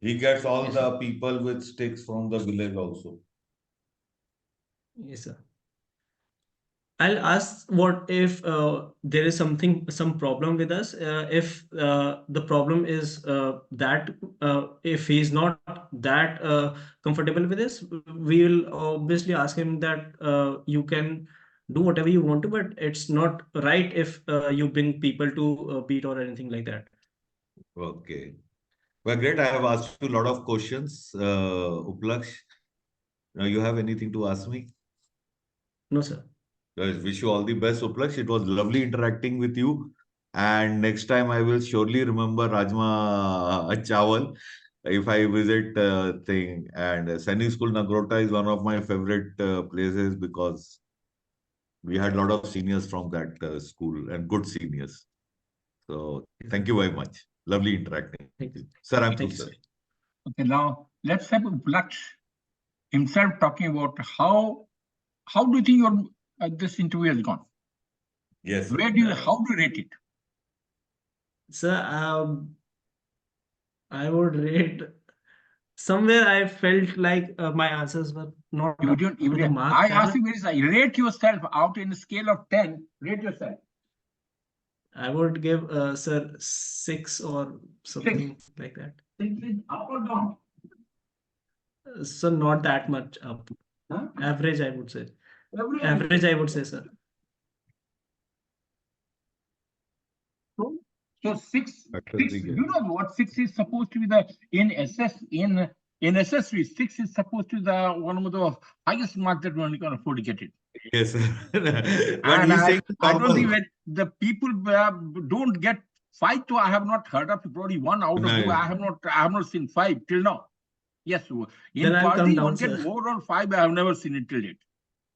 He gets all Yes, the sir. people with sticks from the village also. Yes, sir. I'll ask what if there is some problem with us. If the problem is that if he's not that comfortable with this, we will obviously ask him that you can do whatever you want to, but it's not right if you bring people to beat or anything like that. Okay. Well, great. I have asked you a lot of questions. Uplaksh, you have anything to ask me? No, sir. I wish you all the best, Uplaksh. It was lovely interacting with you. And next time I will surely remember Rajma Chawal if I visit thing. And Sainik School Nagrota is one of my favorite places because we had a lot of seniors from that school and good seniors. So thank you very much. Lovely interacting. Thank you. Sir, I'm Thank through, you, sir. sir. Okay, now let's have Uplaksh himself talking about how do you think your this interview has gone? Yes. Where do you how do you rate it? Sir, I would rate somewhere. I felt like my answers were not You up didn't to the mark. I asked you rate yourself out in a scale of 10. Rate yourself. I would give sir 6 or something like that. 6 is up or down? So not that much up. Huh? Average, I would say. Average. I would say, sir. So 6, you know what 6 is supposed to be the in SSV 6 is supposed to be the one of the highest mark that one can afford to get it. Yes, sir. And I don't think that the people don't get 5 to I have not heard of probably 1 out of 2. I have not seen 5 till now. Yes, in party one get overall 5. I have never seen it till date.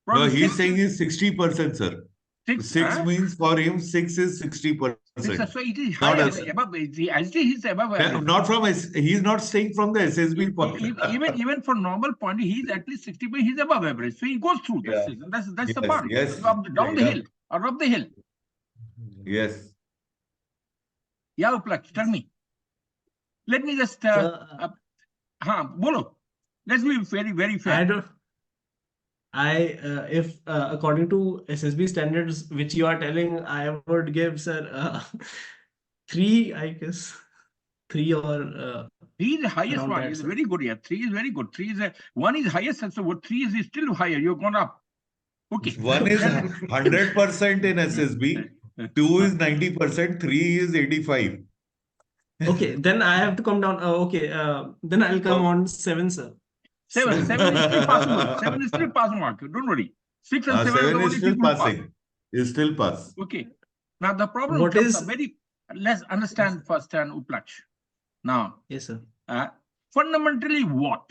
No, he's saying is 60%, sir. 6 means for him 6 is 60%. So it is higher, above. He's above average. Not from he's not saying from the SSB point. Even for normal point, he's at least 60, but he's above average. So he goes through the season. That's the part. Yes. Down the hill or up the hill. Yes. Yeah, Uplaksh, tell me. Let me just bolo. Let's be very, very fair. If according to SSB standards, which you are telling, I would give, sir, 3, I guess. 3 or 3 is the highest one. It's very good. Yeah, 3 is very good. 3 is 1 is highest, and so what 3 is still higher. You're gone up. Okay. 1 is 100% in SSB. 2 is 90%. 3 is 85. Okay, then I have to come down. Okay, then I'll come on 7, sir. 7 is still possible. 7 is still passing mark. Don't worry. 6 and 7 is still passing. Is still pass. Okay. Now the problem comes up let's understand first and Uplaksh. Now, yes, sir. Fundamentally, what?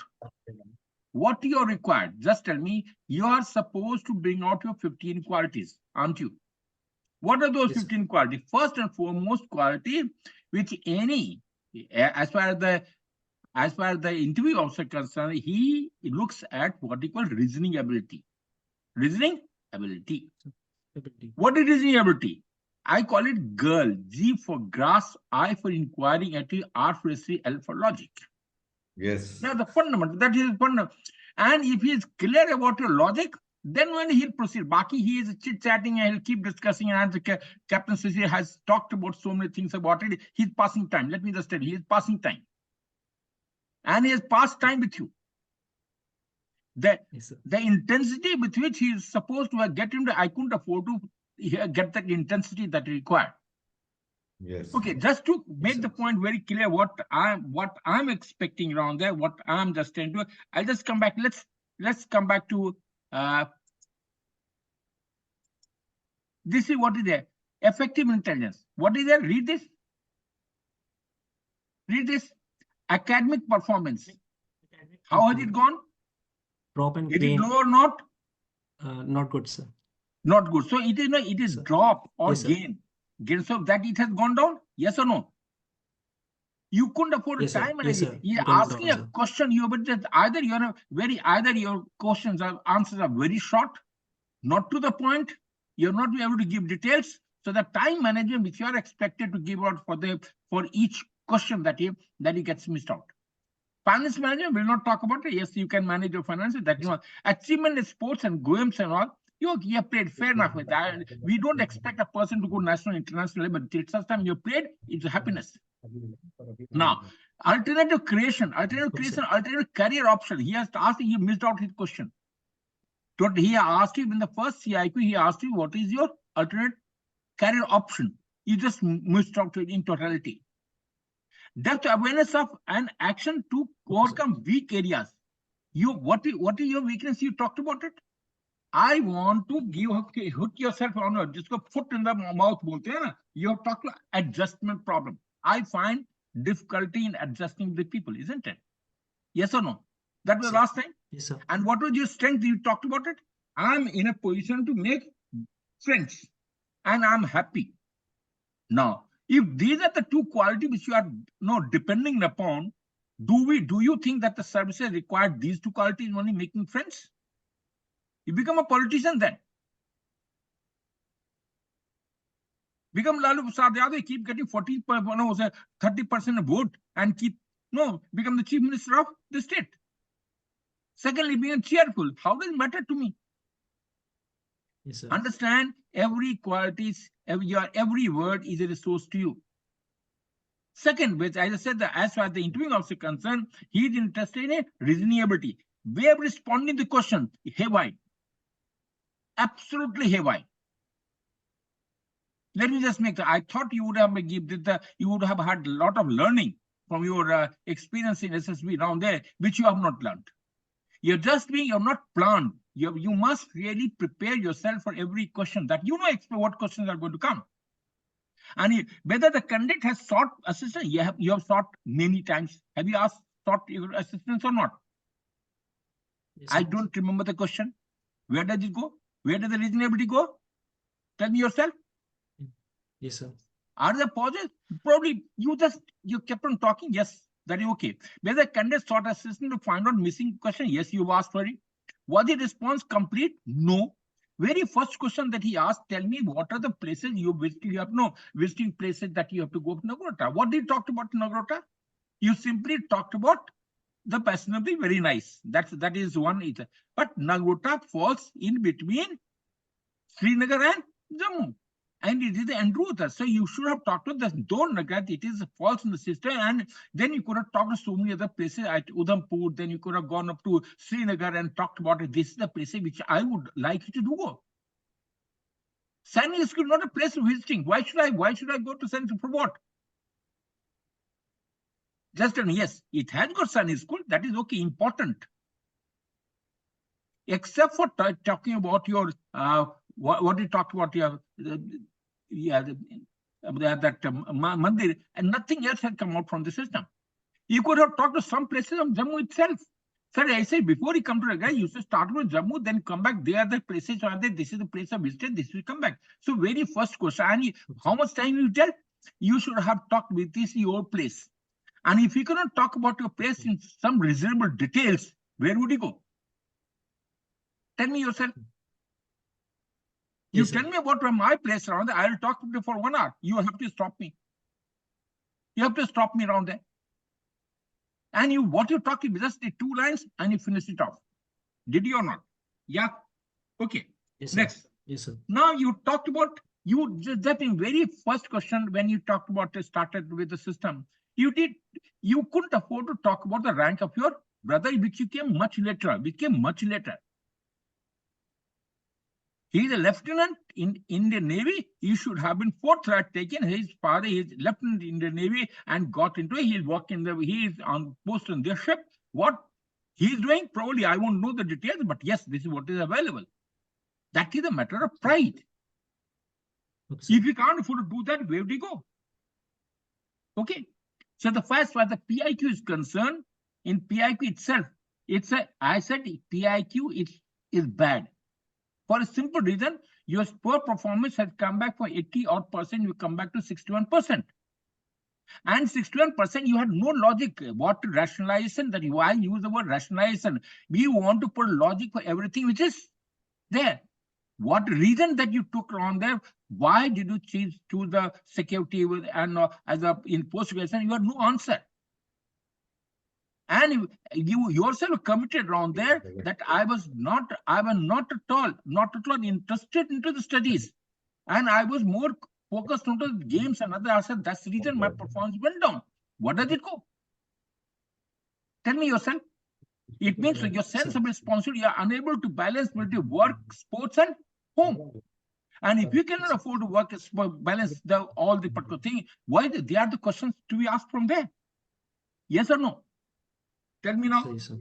What you are required? Just tell me. You are supposed to bring out your 15 qualities, aren't you? What are those 15 qualities? First and foremost quality, which any, as far as the interview officer concerned, he looks at what he calls reasoning ability. Reasoning ability. What is reasoning ability? I call it GIRL. G for grass, I for inquiring, R for history, L for logic. Yes. Now the fundamental, that is fundamental. And if he is clear about your logic, then when he'll proceed. Baki, he is chit-chatting and he'll keep discussing, and Captain Sushi has talked about so many things about it. He's passing time. Let me just tell you, he is passing time. And he has passed time with you. The intensity with which he is supposed to get into, I couldn't afford to get that intensity that required. Yes. Okay, just to make the point very clear, what I'm expecting around there, what I'm just trying to, I'll just come back. Let's come back to this is what is there. Effective intelligence. What is there? Read this. Read this. Academic performance. How has it gone? Drop and Is it gain. low or not? Not good, sir. Not good. So it is no, it is drop or Yes, sir. gain. Gain. So that it has gone down? Yes or no? You couldn't afford Yes, sir. time and Yes, sir. you're It has asking gone, a sir. question. You but just either your questions are answers are very short, not to the point. You're not able to give details. So the time management which you are expected to give out for each question that he gets missed out. Finance management will not talk about it. Yes, you can manage your finances. That you know, achievement in sports and games and all. You have played fair enough with that. We don't expect a person to go national, international level, but till such time you played, it's a happiness. Now, alternative creation, alternative career option. He has asked, he missed out his question. He asked you in the first CIQ, he asked you what is your alternate career option. You just missed out in totality. Depth awareness of an action to overcome weak areas. What is your weakness? You talked about it. I want to hit yourself on a just foot in the mouth. You have talked about adjustment problem. I find difficulty in adjusting the people, isn't it? Yes or no? That was last time. Yes, sir. And what was your strength? You talked about it. I'm in a position to make friends, and I'm happy. Now, if these are the two qualities which you are depending upon, do you think that the services require these two qualities only making friends? You become a politician then. Become Lalu Prasad Yadav, keep getting 30% vote and become the chief minister of the state. Secondly, being cheerful. How does it matter to me? Yes, sir. Understand every qualities, every word is a resource to you. Second, which as I said, as far as the interviewing officer is concerned, he is interested in a reasonability. Way of responding to the question, haywire. Absolutely haywire. Let me just make I thought you would have had a lot of learning from your experience in SSB down there, which you have not learned. You're not planned. You must really prepare yourself for every question that what questions are going to come. And whether the candidate has sought assistance, you have sought many times. Have you sought your assistance or not? Yes, I sir. don't remember the question. Where does it go? Where does the reasonability go? Tell me yourself. Yes, sir. Are there pauses? Probably you kept on talking. Yes, that is okay. Whether the candidate sought assistance to find out missing question? Yes, you asked for it. Was the response complete? No. Very first question that he asked, tell me what are the places you visited? You have visiting places that you have to go to Nagrota. What did you talk about Nagrota? You simply talked about the personality, very nice. That is one. But Nagrota falls in between Srinagar and Jammu. And it is the Nagrota. So you should have talked to the don't Nagrata, it is falls in the system. And then you could have talked to so many other places at Udhampur. Then you could have gone up to Srinagar and talked about it. This is the place which I would like you to do. Sainik School is not a place of visiting. Why should I go to Sainik for what? Just yes, it has got Sainik School. That is okay, important. Except for talking about your what you talked about your that mandir, and nothing else had come out from the system. You could have talked to some places of Jammu itself. Sir, I say before you come to the guy, you should start with Jammu, then come back. They are the places are there. This is the place of visited. This will come back. So very first question, and how much time you tell? You should have talked with this your place. And if you cannot talk about your place in some reasonable details, where would you go? Tell me yourself. You tell me about my place around there. I'll talk to you for 1 hour. You have to stop me. You have to stop me around there. And you, what you talk, you just did 2 lines and you finish it off. Did you or not? Yeah. Okay. Yes, next. Sir. Yes, sir. Now you talked about, you just that in very first question when you talked about started with the system, you couldn't afford to talk about the rank of your brother, which became much later, He is a lieutenant in Indian Navy. He should have been 4th rank taken. His father is lieutenant in the Navy and got into it. He is working he is on post on their ship. What he is doing, probably I won't know the details, but yes, this is what is available. That is a matter of pride. Okay. If you can't afford to do that, where do you go? Okay. So the first, where the PIQ is concerned, in PIQ itself, I said PIQ is bad. For a simple reason, your poor performance has come back from 80-odd%, you come back to 61%. And 61%, you had no logic. What rationalization that you, I use the word rationalization. We want to put logic for everything which is there. What reason that you took around there? Why did you choose the security and as a in post-graduation? You had no answer. And you yourself committed around there that I was not at all interested into the studies. And I was more focused on the games and other aspects. That's the reason my performance went down. What does it go? Tell me yourself. It means that your sense of responsibility, you are unable to balance between work, sports, and home. And if you cannot afford to work, balance all the particular thing, why they are the questions to be asked from there? Yes or no? Tell me now. Sir.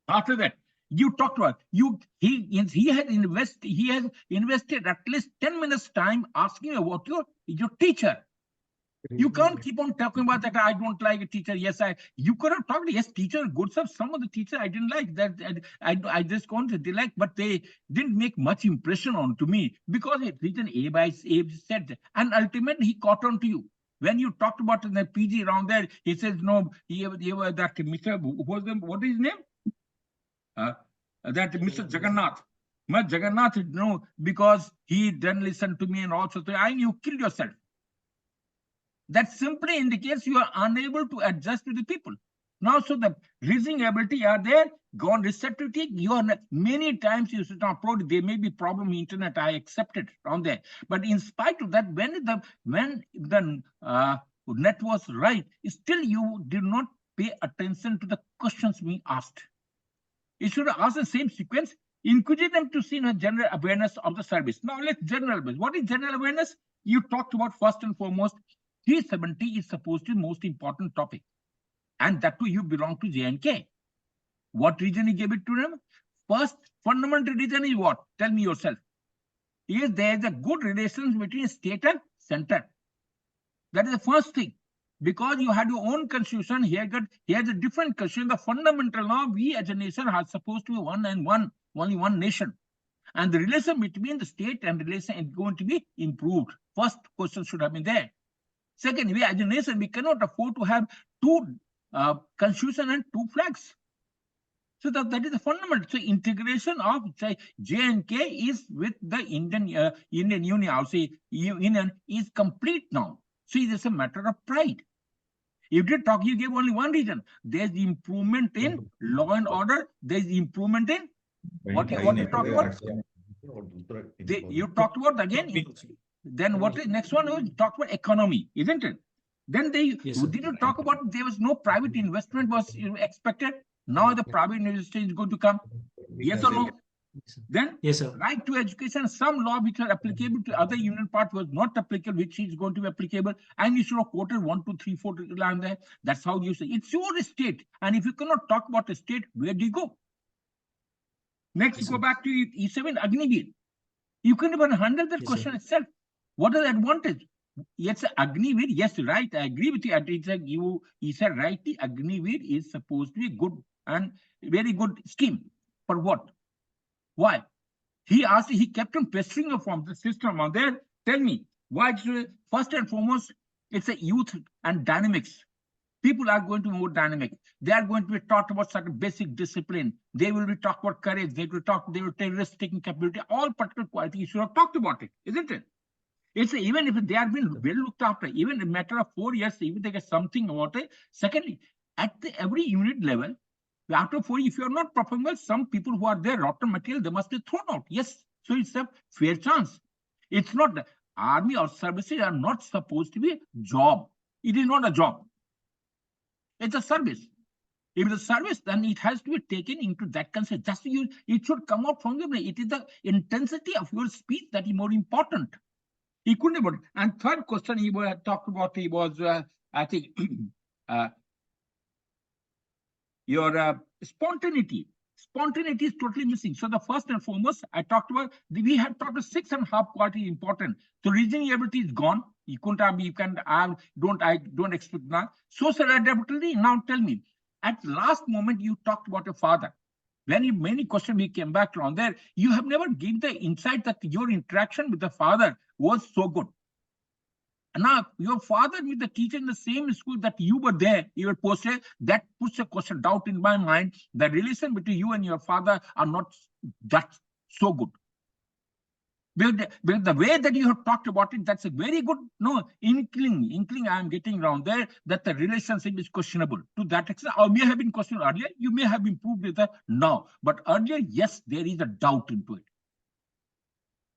After that, you talked about he has invested at least 10 minutes time asking about your teacher. You can't keep on talking about that. I don't like a teacher. Yes, you could have talked. Yes, teacher, good stuff. Some of the teachers I didn't like that. I just can't like, but they didn't make much impression on to me because it's written A by A said, and ultimately he caught on to you. When you talked about in the PG around there, he says no. He that Mr. What is his name? That Mr. Jagannath. But Jagannath, no, because he didn't listen to me and also and you killed yourself. That simply indicates you are unable to adjust to the people. Now, so the reasoning ability are there, gone receptivity. You are many times you should not approach. There may be problem in internet. I accept it on there. But in spite of that, when the net was right, still you did not pay attention to the questions being asked. You should ask the same sequence, encourage them to see a general awareness of the service. Now let's general awareness. What is general awareness? You talked about first and foremost. 370 is supposed to be the most important topic. And that too, you belong to J&K. What reason he gave it to them? First, fundamental reason is what? Tell me yourself. Is there is a good relation between state and center? That is the first thing. Because you had your own constitution, here's a different constitution. The fundamental law, we as a nation are supposed to be only one nation. And the relation between the state and relation is going to be improved. First question should have been there. Second, we as a nation, we cannot afford to have 2 constitution and 2 flags. So that is the fundamental. So integration of J&K is with the Indian Union, I'll say Union is complete now. So it is a matter of pride. You did talk, you gave only one reason. There's the improvement in law and order. There's the improvement in what you talked about. You talked about again. Then what is next one? You talked about economy, isn't it? Then didn't talk about there was no private investment was expected. Now the private investment is going to come. Yes or no? Then yes, sir. Right to education, some law which are applicable to other union part was not applicable, which is going to be applicable. And you should have quoted 1, 2, 3, 4 line there. That's how you say it's your state. And if you cannot talk about a state, where do you go? Next, yes, go back to E7 Agniveer. You can even handle that question itself. What is the advantage? Yes, Agniveer, yes, right. I agree with you. It's like he said rightly, Agniveer is supposed to be good and very good scheme. For what? Why? He asked, he kept on pestering her from the system on there. Tell me, why? First and foremost, it's a youth and dynamics. People are going to be more dynamic. They are going to be taught about certain basic discipline. They will be taught about courage. They will tell risk-taking capability. All particular qualities you should have talked about it, isn't it? It's even if they are being well looked after, even a matter of 4 years, even they get something about it. Secondly, at every unit level, after 4 years, if you are not performing well, some people who are there, rotten material, they must be thrown out. Yes, so it's a fair chance. It's not the army or services are not supposed to be a job. It is not a job. It's a service. If it's a service, then it has to be taken into that concept. Just you, it should come out from you. It is the intensity of your speech that is more important. He couldn't about it. And third question he talked about, he was, I think, your spontaneity. Spontaneity is totally missing. So the first and foremost, I talked about, we had talked about 6.5 quality important. So reasoning ability is gone. You couldn't have, you can have, I don't expect that. Social adaptability, now tell me, at last moment you talked about your father. When many questions we came back on there, you have never given the insight that your interaction with the father was so good. And now your father with the teacher in the same school that you were there, you were posted, that puts a question doubt in my mind. The relation between you and your father are not that so good. But the way that you have talked about it, that's a very good inkling I am getting around there that the relationship is questionable to that extent. Or may have been questioned earlier, you may have improved with that now, but earlier, yes, there is a doubt into it,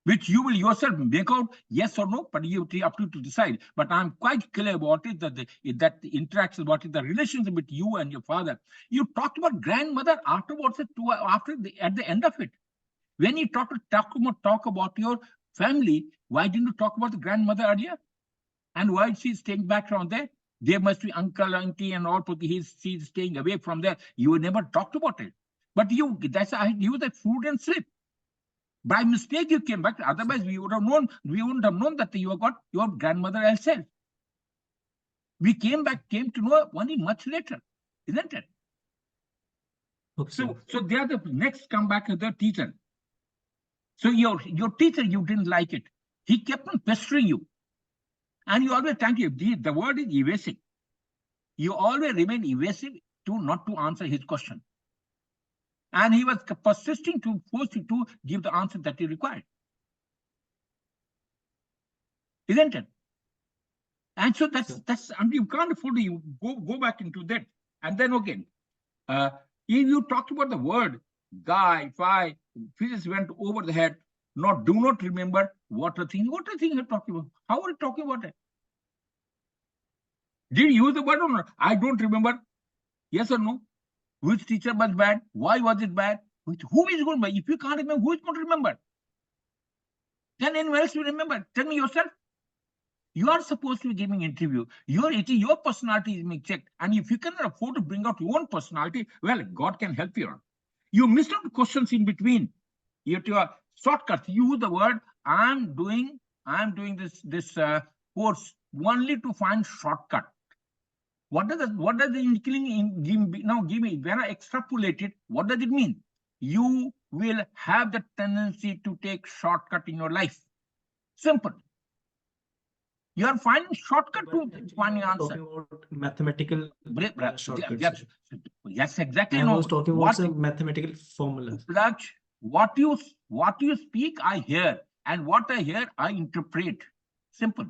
which you will yourself make out yes or no, but you up to decide. But I'm quite clear about it that that the interaction, about it, the relationship with you and your father. You talked about grandmother afterwards, at the end of it. When you talk about your family, why didn't you talk about the grandmother earlier? And why she's staying back from there? There must be uncle, auntie, and all, but she's staying away from there. You never talked about it. But you the fruit and slip. By mistake, you came back. Otherwise, we wouldn't have known that you got your grandmother herself. We came to know only much later, isn't it? Okay. So they are the next come back as the teacher. So your teacher, you didn't like it. He kept on pestering you. And you always thank you. The word is evasive. You always remain evasive not to answer his question. And he was persisting to force you to give the answer that you required. Isn't it? And so that's and you can't afford to go back into that. And then again, if you talk about the word guy, if physics went over the head, do not remember what a thing you're talking about. How are you talking about it? Did you use the word or not? I don't remember. Yes or no? Which teacher was bad? Why was it bad? Who is going to, if you can't remember, who is going to remember? Then anyone else will remember. Tell me yourself. You are supposed to be giving interview. Your personality is being checked. And if you cannot afford to bring out your own personality, well, God can help you. You missed out questions in between. You have shortcuts. You use the word, I'm doing this course only to find shortcut. What does the inkling give me? When I extrapolate it, what does it mean? You will have the tendency to take shortcut in your life. Simple. You are finding shortcut to finding answer. Talking about mathematical shortcuts. Yes, exactly. I was talking about mathematical formulas. What you speak, I hear, and what I hear, I interpret. Simple.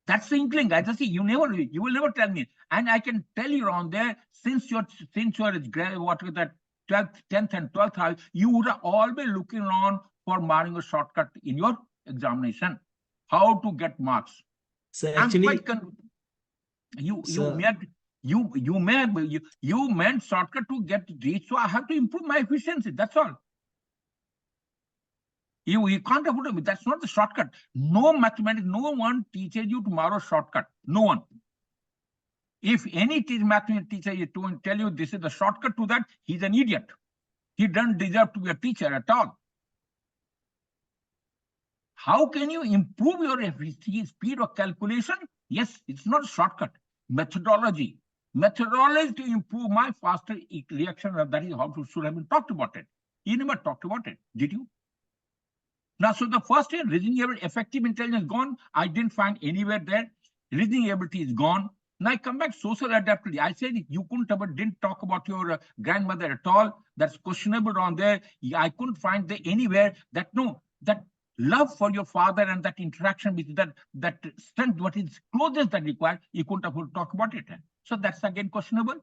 That's the inkling. I just see you will never tell me. And I can tell you on there, since you're what with that 12th, 10th, and 12th house, you would have always looking around for marking a shortcut in your examination. How to get marks. So actually, you meant shortcut to get reach, so I have to improve my efficiency. That's all. You can't afford it. That's not the shortcut. No mathematics, no one teaches you tomorrow shortcut. No one. If any mathematics teacher is to tell you this is the shortcut to that, he's an idiot. He doesn't deserve to be a teacher at all. How can you improve your speed of calculation? Yes, it's not a shortcut. Methodology. Methodology to improve my faster reaction. That is how to should have been talked about it. You never talked about it, did you? Now, so the first year, reasoning ability, effective intelligence gone. I didn't find anywhere there. Reasoning ability is gone. Now I come back, social adaptability. I said you didn't talk about your grandmother at all. That's questionable on there. I couldn't find anywhere that love for your father and that interaction with that strength, what is closest that required, you couldn't afford to talk about it. So that's again questionable.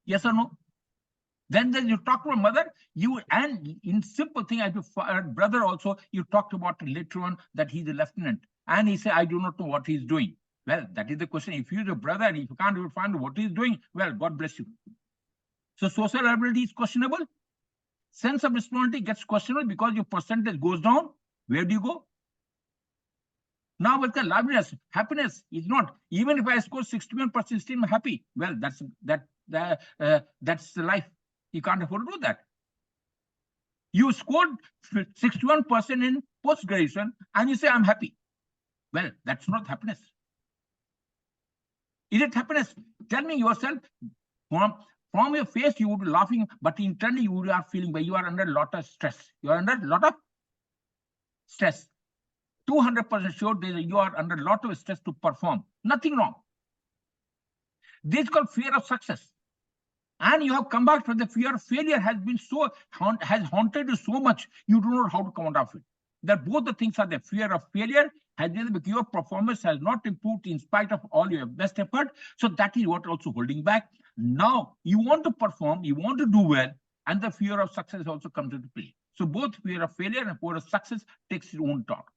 Yes or no? Then you talk about mother, and in simple thing, as your brother also, you talked about later on that he's a lieutenant. And he said, I do not know what he's doing. Well, that is the question. If you're a brother, if you can't even find what he's doing, well, God bless you. So social ability is questionable. Sense of responsibility gets questionable because your percentage goes down. Where do you go? Now with the liveliness, happiness is not. Even if I score 61%, still I'm happy. Well, that's the life. You can't afford to do that. You scored 61% in post-graduation and you say, I'm happy. Well, that's not happiness. Is it happiness? Tell me yourself. From your face, you would be laughing, but internally you are feeling, but you are under a lot of stress. You are under a lot of stress. 200% sure you are under a lot of stress to perform. Nothing wrong. This is called fear of success. And you have come back to the fear of failure has haunted you so much, you don't know how to come out of it. That both the things are there. Fear of failure has been because your performance has not improved in spite of all your best effort. So that is what also holding back. Now you want to perform, you want to do well, and the fear of success also comes into play. So both fear of failure and fear of success takes its own talk.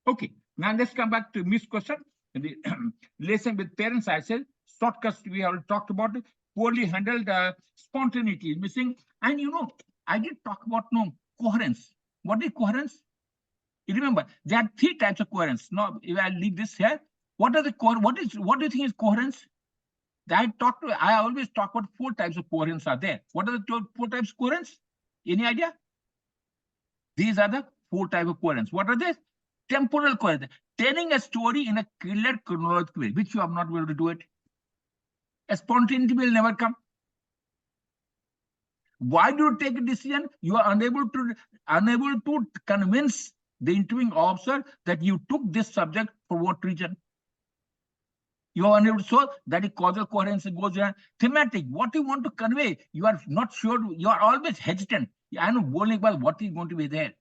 Okay, now let's come back to Miss question. In the relation with parents, I said shortcuts we have talked about it. Poorly handled, spontaneity is missing. And I did talk about coherence. What is coherence? You remember, there are 3 types of coherence. Now, if I leave this here, what do you think is coherence? I always talk about 4 types of coherence are there. What are the 4 types of coherence? Any idea? These are the 4 types of coherence. What are they? Temporal coherence. Telling a story in a clear chronological way, which you have not been able to do it. A spontaneity will never come. Why do you take a decision? You are unable to convince the interviewing officer that you took this subject for what reason. You are unable to show that the causal coherence goes there. Thematic, what you want to convey, you are not sure. You are always hesitant. I know boring about what is going to be there.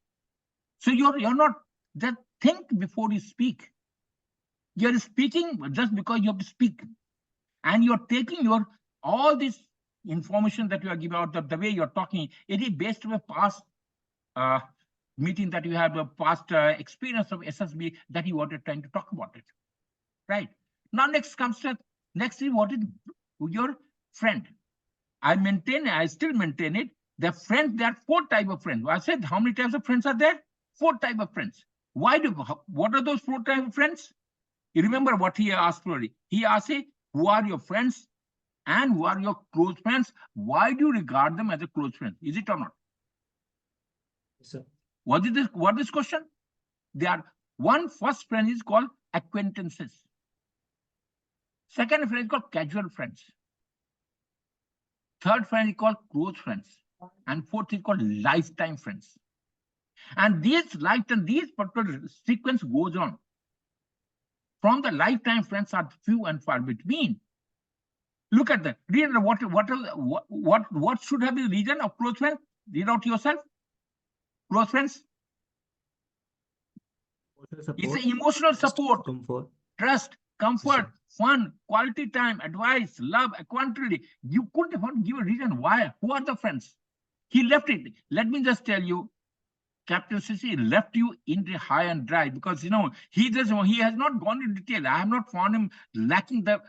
So you're not. Just think before you speak. You're speaking just because you have to speak. And you're taking all this information that you are giving out, the way you're talking, it is based on a past meeting that you have, a past experience of SSB that you wanted trying to talk about it. Right. Now next is what is your friend. I still maintain it. The friends, there are 4 types of friends. I said how many types of friends are there? 4 types of friends. What are those 4 types of friends? You remember what he asked already. He asked, who are your friends and who are your close friends? Why do you regard them as a close friend? Is it or not? Yes, sir. What is this question? First friend is called acquaintances. Second friend is called casual friends. Third friend is called close friends. And fourth is called lifetime friends. And these particular sequence goes on. From the lifetime friends are few and far between. Look at that. Read what should have been the region of close friends? Read out yourself. Close friends. It's an emotional support, trust, comfort, fun, quality time, advice, love, accountability. You couldn't even give a reason why. Who are the friends? He left it. Let me just tell you, Captain Sisi left you in the high and dry because he has not gone into detail. I have not found him lacking the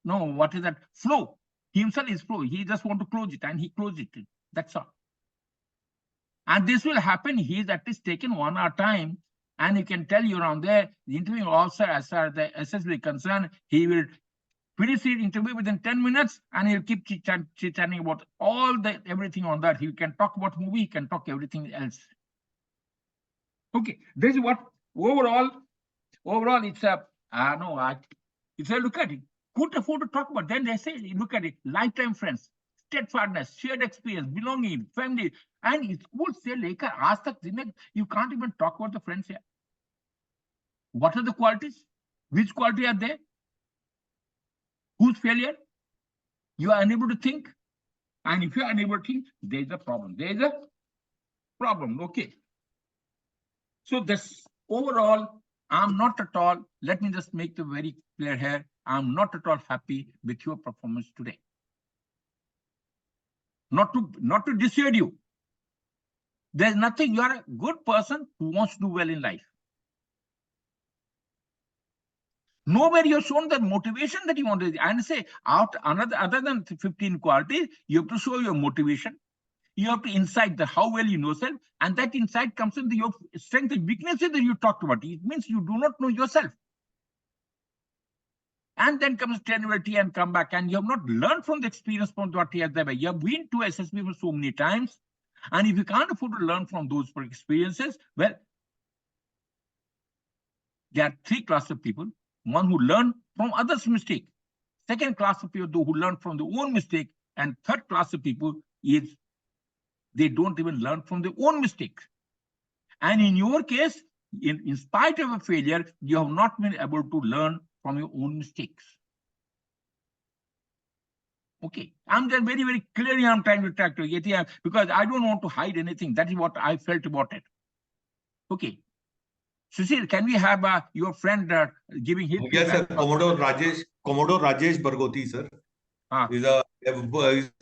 what is that flow. He himself is flow. He just want to close it and he closed it. That's all. And this will happen. He's at least taken 1 hour time, and you can tell you around there, the interviewing officer, as far as the SSB concerned, he will finish the interview within 10 minutes, and he'll keep chit-chatting about everything on that. He can talk about movie, he can talk everything else. Okay, this is what overall it's a it's a look at it. Couldn't afford to talk about. Then they say, look at it, lifetime friends, steadfastness, shared experience, belonging, family, and it would say later, ask the you can't even talk about the friends here. What are the qualities? Which quality are there? Whose failure? You are unable to think. And if you are unable to think, there is a problem. There is a problem. Okay. So this overall, I'm not at all, let me just make it very clear here. I'm not at all happy with your performance today. Not to dissuade you. There's nothing, you are a good person who wants to do well in life. Nowhere you've shown the motivation that you want to, and say other than 15 qualities, you have to show your motivation. You have to insight the how well you know yourself, and that insight comes in your strength and weaknesses that you talked about. It means you do not know yourself. And then comes tenuity and come back, and you have not learned from the experience from what he has there. You have been to SSB for so many times, and if you can't afford to learn from those experiences, well, there are three classes of people. One who learn from others' mistake, second class of people who learn from their own mistake, and third class of people is they don't even learn from their own mistakes. And in your case, in spite of a failure, you have not been able to learn from your own mistakes. Okay, I'm just very, very clearly I'm trying to track to get here because I don't want to hide anything. That is what I felt about it. Okay. Sushil, can we have your friend giving his Yes, sir. Commodore Rajesh Bargoti, sir. He's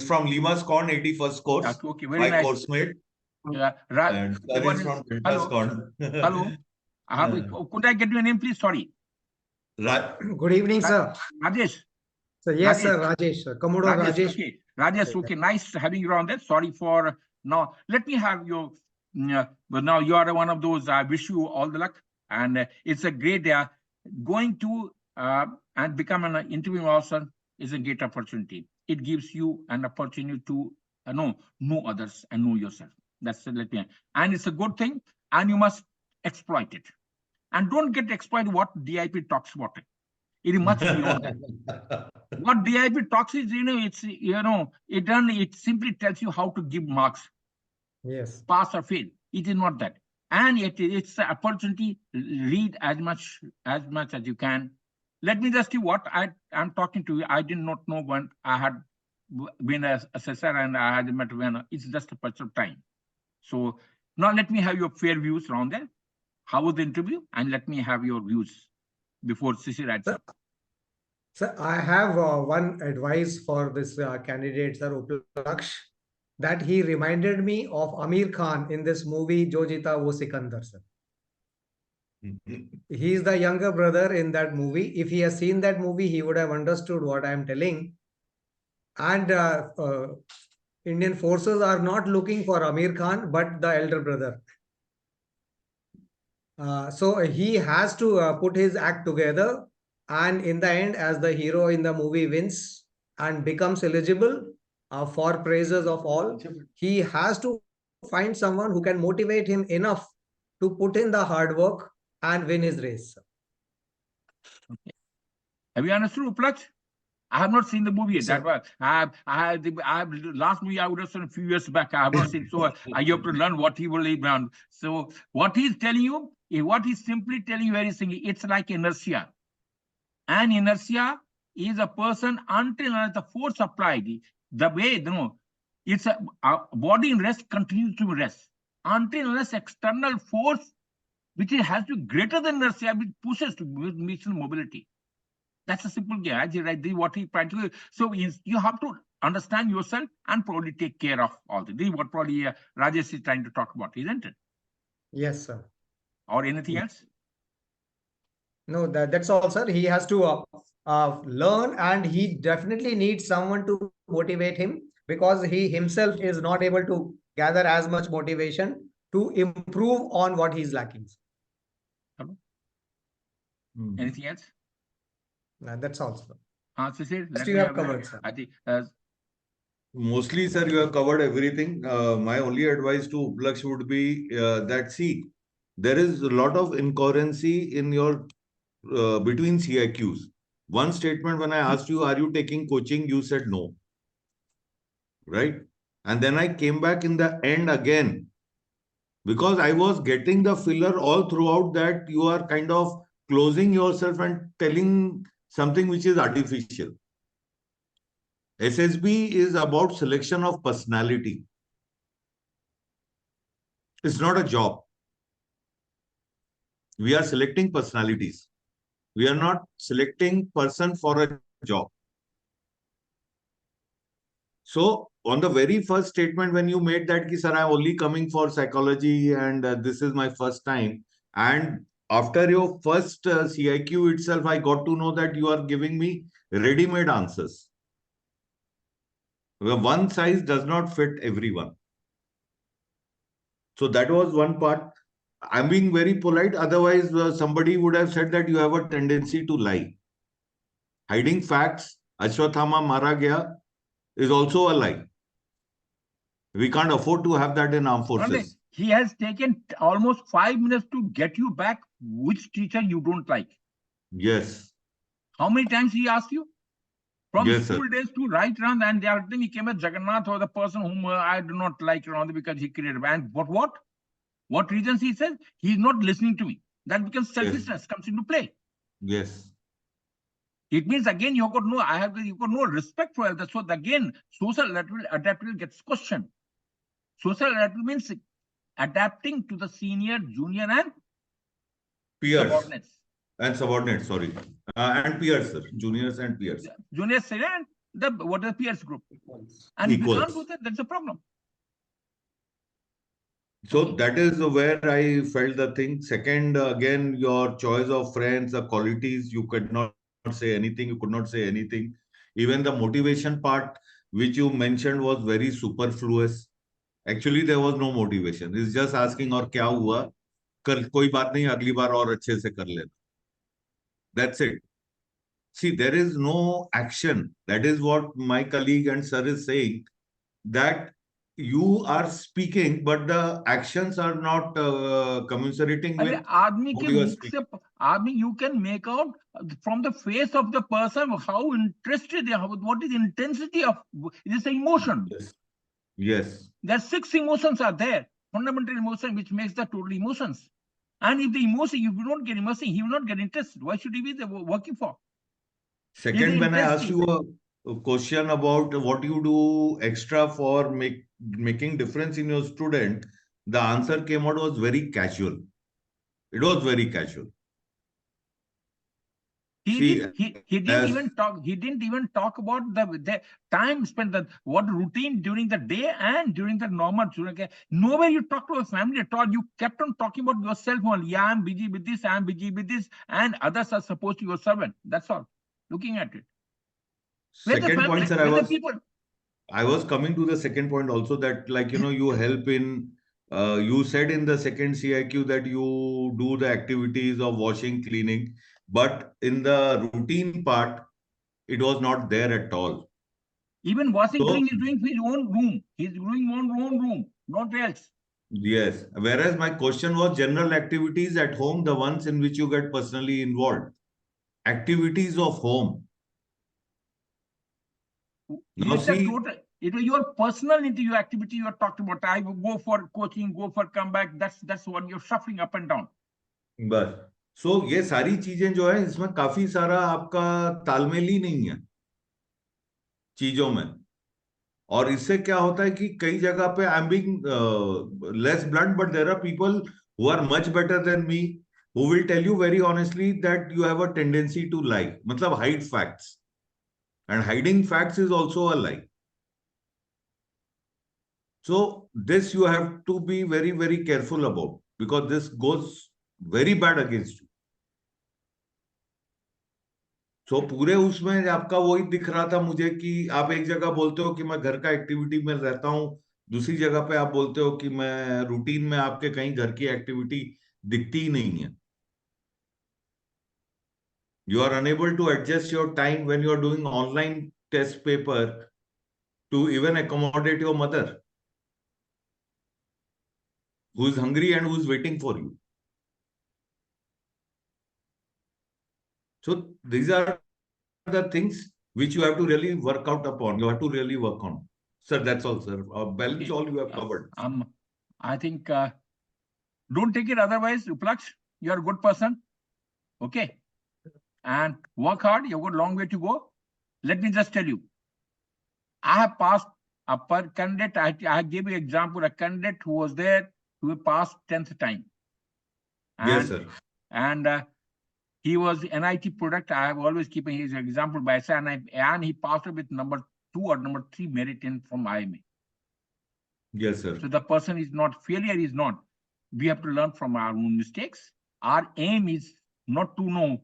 from Lima Scorn, 81st course. Okay, very nice. Course mate. And sir is from Delta Scorn. Hello. Could I get your name, please? Sorry. Good evening, sir. Rajesh. So yes, sir, Rajesh, sir. Commodore Rajesh. Okay. Rajesh, okay, nice having you around there. Sorry for now. Let me have your. But now you are one of those. I wish you all the luck, and it's a great going to and become an interviewing officer is a great opportunity. It gives you an opportunity to know others and know yourself. That's and it's a good thing, and you must exploit it. And don't get exploited what DIP talks about it. It is much beyond that. What DIP talks is, it simply tells you how to give marks. Yes. Pass or fail. It is not that. And it's an opportunity. Read as much as you can. Let me just see what I'm talking to you. I did not know when I had been an assessor and I had met when it's just a question of time. So now let me have your fair views around there. How was the interview? And let me have your views before Sisi writes up. Sir, I have one advice for this candidate, Sir Uplaksha, that he reminded me of Amir Khan in this movie, Jo Jeeta Wo Sikandar, sir. He is the younger brother in that movie. If he has seen that movie, he would have understood what I am telling. And Indian forces are not looking for Amir Khan, but the elder brother. So he has to put his act together, and in the end, as the hero in the movie wins and becomes eligible for praises of all, he has to find someone who can motivate him enough to put in the hard work and win his race. Okay. Have you understood, Uplaksha? I have not seen the movie yet. That was last movie I would have seen a few years back. I have not seen, so I have to learn what he will leave down. So what he's telling you, what he's simply telling you, very simply, it's like inertia. And inertia is a person until the force applied. The way it's a body in rest continues to rest until unless external force, which has to be greater than inertia, which pushes to mission mobility. That's a simple game. Right? What he practically. So you have to understand yourself and probably take care of all this. This is what probably Rajesh is trying to talk about, isn't it? Yes, sir. Or anything else? No, that's all, sir. He has to learn, and he definitely needs someone to motivate him because he himself is not able to gather as much motivation to improve on what he's lacking. Anything else? That's all, sir. Sushil, you have covered, sir. I think, mostly, sir, you have covered everything. My only advice to Uplaksha would be that, see, there is a lot of incoherency in your between CIQs. One statement when I asked you, are you taking coaching? You said no. Right? And then I came back in the end again because I was getting the filler all throughout that you are kind of closing yourself and telling something which is artificial. SSB is about selection of personality. It's not a job. We are selecting personalities. We are not selecting person for a job. So on the very first statement, when you made that, ki, sir, I'm only coming for psychology and this is my first time. And after your first CIQ itself, I got to know that you are giving me ready-made answers. Where one size does not fit everyone. So that was one part. I'm being very polite. Otherwise, somebody would have said that you have a tendency to lie. Hiding facts, Ashwathama mara gaya, is also a lie. We can't afford to have that in armed forces. He has taken almost 5 minutes to get you back which teacher you don't like. Yes. How many times he asked you? From Yes, school sir. days to right around, and the other time he came as Jagannath or the person whom I do not like around because he created. And what reasons he says? He's not listening to me. That becomes selfishness comes into play. Yes. It means again you got no respect for others. So again, social adaptability gets questioned. Social adaptability means adapting to the senior, junior, and Peers. subordinates. And subordinates, sorry. And peers, sir. Juniors and peers. Juniors and what is the peers group? And if you can't do that, that's a problem. So that is where I felt the thing. Second, again, your choice of friends, the qualities, you could not say anything. You could not say anything. Even the motivation part, which you mentioned, was very superfluous. Actually, there was no motivation. It's just asking, और क्या हुआ? कोई बात नहीं, अगली बार और अच्छे से कर लेना. That's it. See, there is no action. That is what my colleague and sir is saying, that you are speaking, but the actions are not commiserating with what you are speaking. You can make out from the face of the person how interested they are, what is the intensity of this emotion. Yes. Yes. There are 6 emotions are there, fundamental emotion, which makes the total emotions. And if the emotion, if you don't get emotion, he will not get interested. Why should he be working for? Second, when I asked you a question about what you do extra for making difference in your student, the answer came out was very casual. It was very casual. He didn't even talk. He didn't even talk about the time spent, what routine during the day and during the normal. Nowhere you talk to a family at all. You kept on talking about yourself only. Yeah, I'm busy with this. I'm busy with this, and others are supposed to be your servant. That's all. Looking at it. Second point, sir, I was coming to the second point also, that, like, you help in. You said in the second CIQ that you do the activities of washing, cleaning. But in the routine part, it was not there at all. Even washing, cleaning, is doing his own room. He's doing own room, not else. Yes. Whereas my question was general activities at home, the ones in which you get personally involved. Activities of home. Now see, it was your personal interview activity you are talking about. I will go for coaching, go for comeback. That's what you're shuffling up and down. बस. So ये सारी चीजें जो है, इसमें काफी सारा आपका तालमेल ही नहीं है चीजों में. और इससे क्या होता है कि कई जगह पे I am being less blunt, but there are people who are much better than me who will tell you very honestly that you have a tendency to lie, मतलब hide facts. And hiding facts is also a lie. So this you have to be very, very careful about, because this goes very bad against you. So पूरे उसमें आपका वही दिख रहा था मुझे कि आप एक जगह बोलते हो कि मैं घर का एक्टिविटी में रहता हूँ, दूसरी जगह पे आप बोलते हो कि मैं रूटीन में आपके कहीं घर की एक्टिविटी दिखती ही नहीं है. You are unable to adjust your time when you are doing online test paper to even accommodate your mother, who is hungry and who is waiting for you. So these are the things which you have to really work out upon. You have to really work on. Sir, that's all, sir. Balance all you have covered. I think don't take it otherwise, Uplaksh. You're a good person. Okay. And work hard. You've got a long way to go. Let me just tell you. I have passed a per candidate. I gave you example, a candidate who was there who passed 10th time. And, Yes, sir. And he was NIT product. I have always keeping his example by saying, and he passed with number 2 or number 3 merit in from IMA. Yes, sir. So the person is not, failure is not. We have to learn from our own mistakes. Our aim is not to know,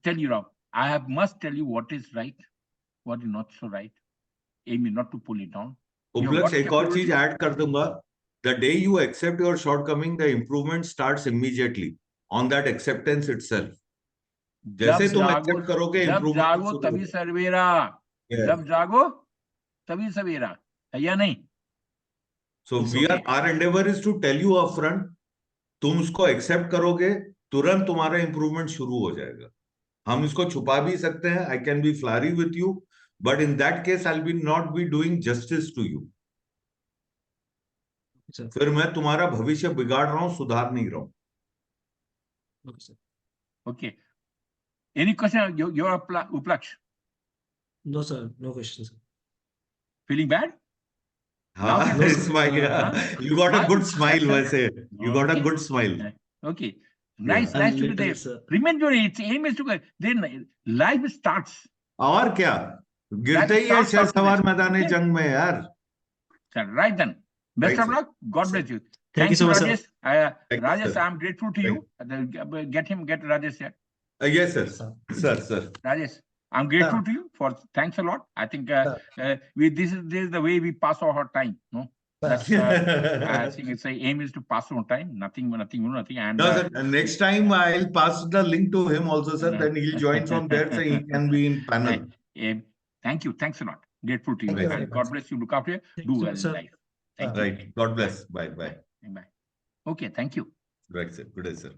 tell you, I must tell you what is right, what is not so right. Aim is not to pull it down. Uplaksh, एक और चीज add कर दूंगा. The day you accept your shortcoming, the improvement starts immediately on that acceptance itself. जैसे तुम accept करोगे, improvement जागो तभी सवेरा. जब जागो तभी सवेरा. है या नहीं? So our endeavor is to tell you upfront. तुम उसको accept करोगे, तुरंत तुम्हारा improvement शुरू हो जाएगा. हम इसको छुपा भी सकते हैं. I can be flowery with you, but in that case, I'll not be doing justice to you. फिर मैं तुम्हारा भविष्य बिगाड़ रहा हूं, सुधार नहीं रहा हूं. Okay. Any question? Your Uplaksh? No, sir. No questions. Feeling bad? No, smile. You got a good smile, वैसे. You got a good smile. Okay. Nice to be there. Remember, its aim is to then life starts. और क्या? गिरते ही है शेर सवार मैदान जंग में यार. Right then. Best of luck. God bless you. Thank you so much, Rajesh. Rajesh, sir. I'm grateful to you. Get Rajesh here. Yes, sir. Sir. Rajesh, I'm grateful to you for. Thanks a lot. I think this is the way we pass our time. No, that's I think it's aim is to pass our time. Nothing. And no, sir. Next time I'll pass the link to him also, sir. Then he'll join from there, so he can be in panel. Thank you. Thanks a lot. Grateful to you. Thank you. God bless you. Look after you. Do well in life. Thank you. Right. God bless. Bye. Okay. Thank you. Right, sir. Good day, sir.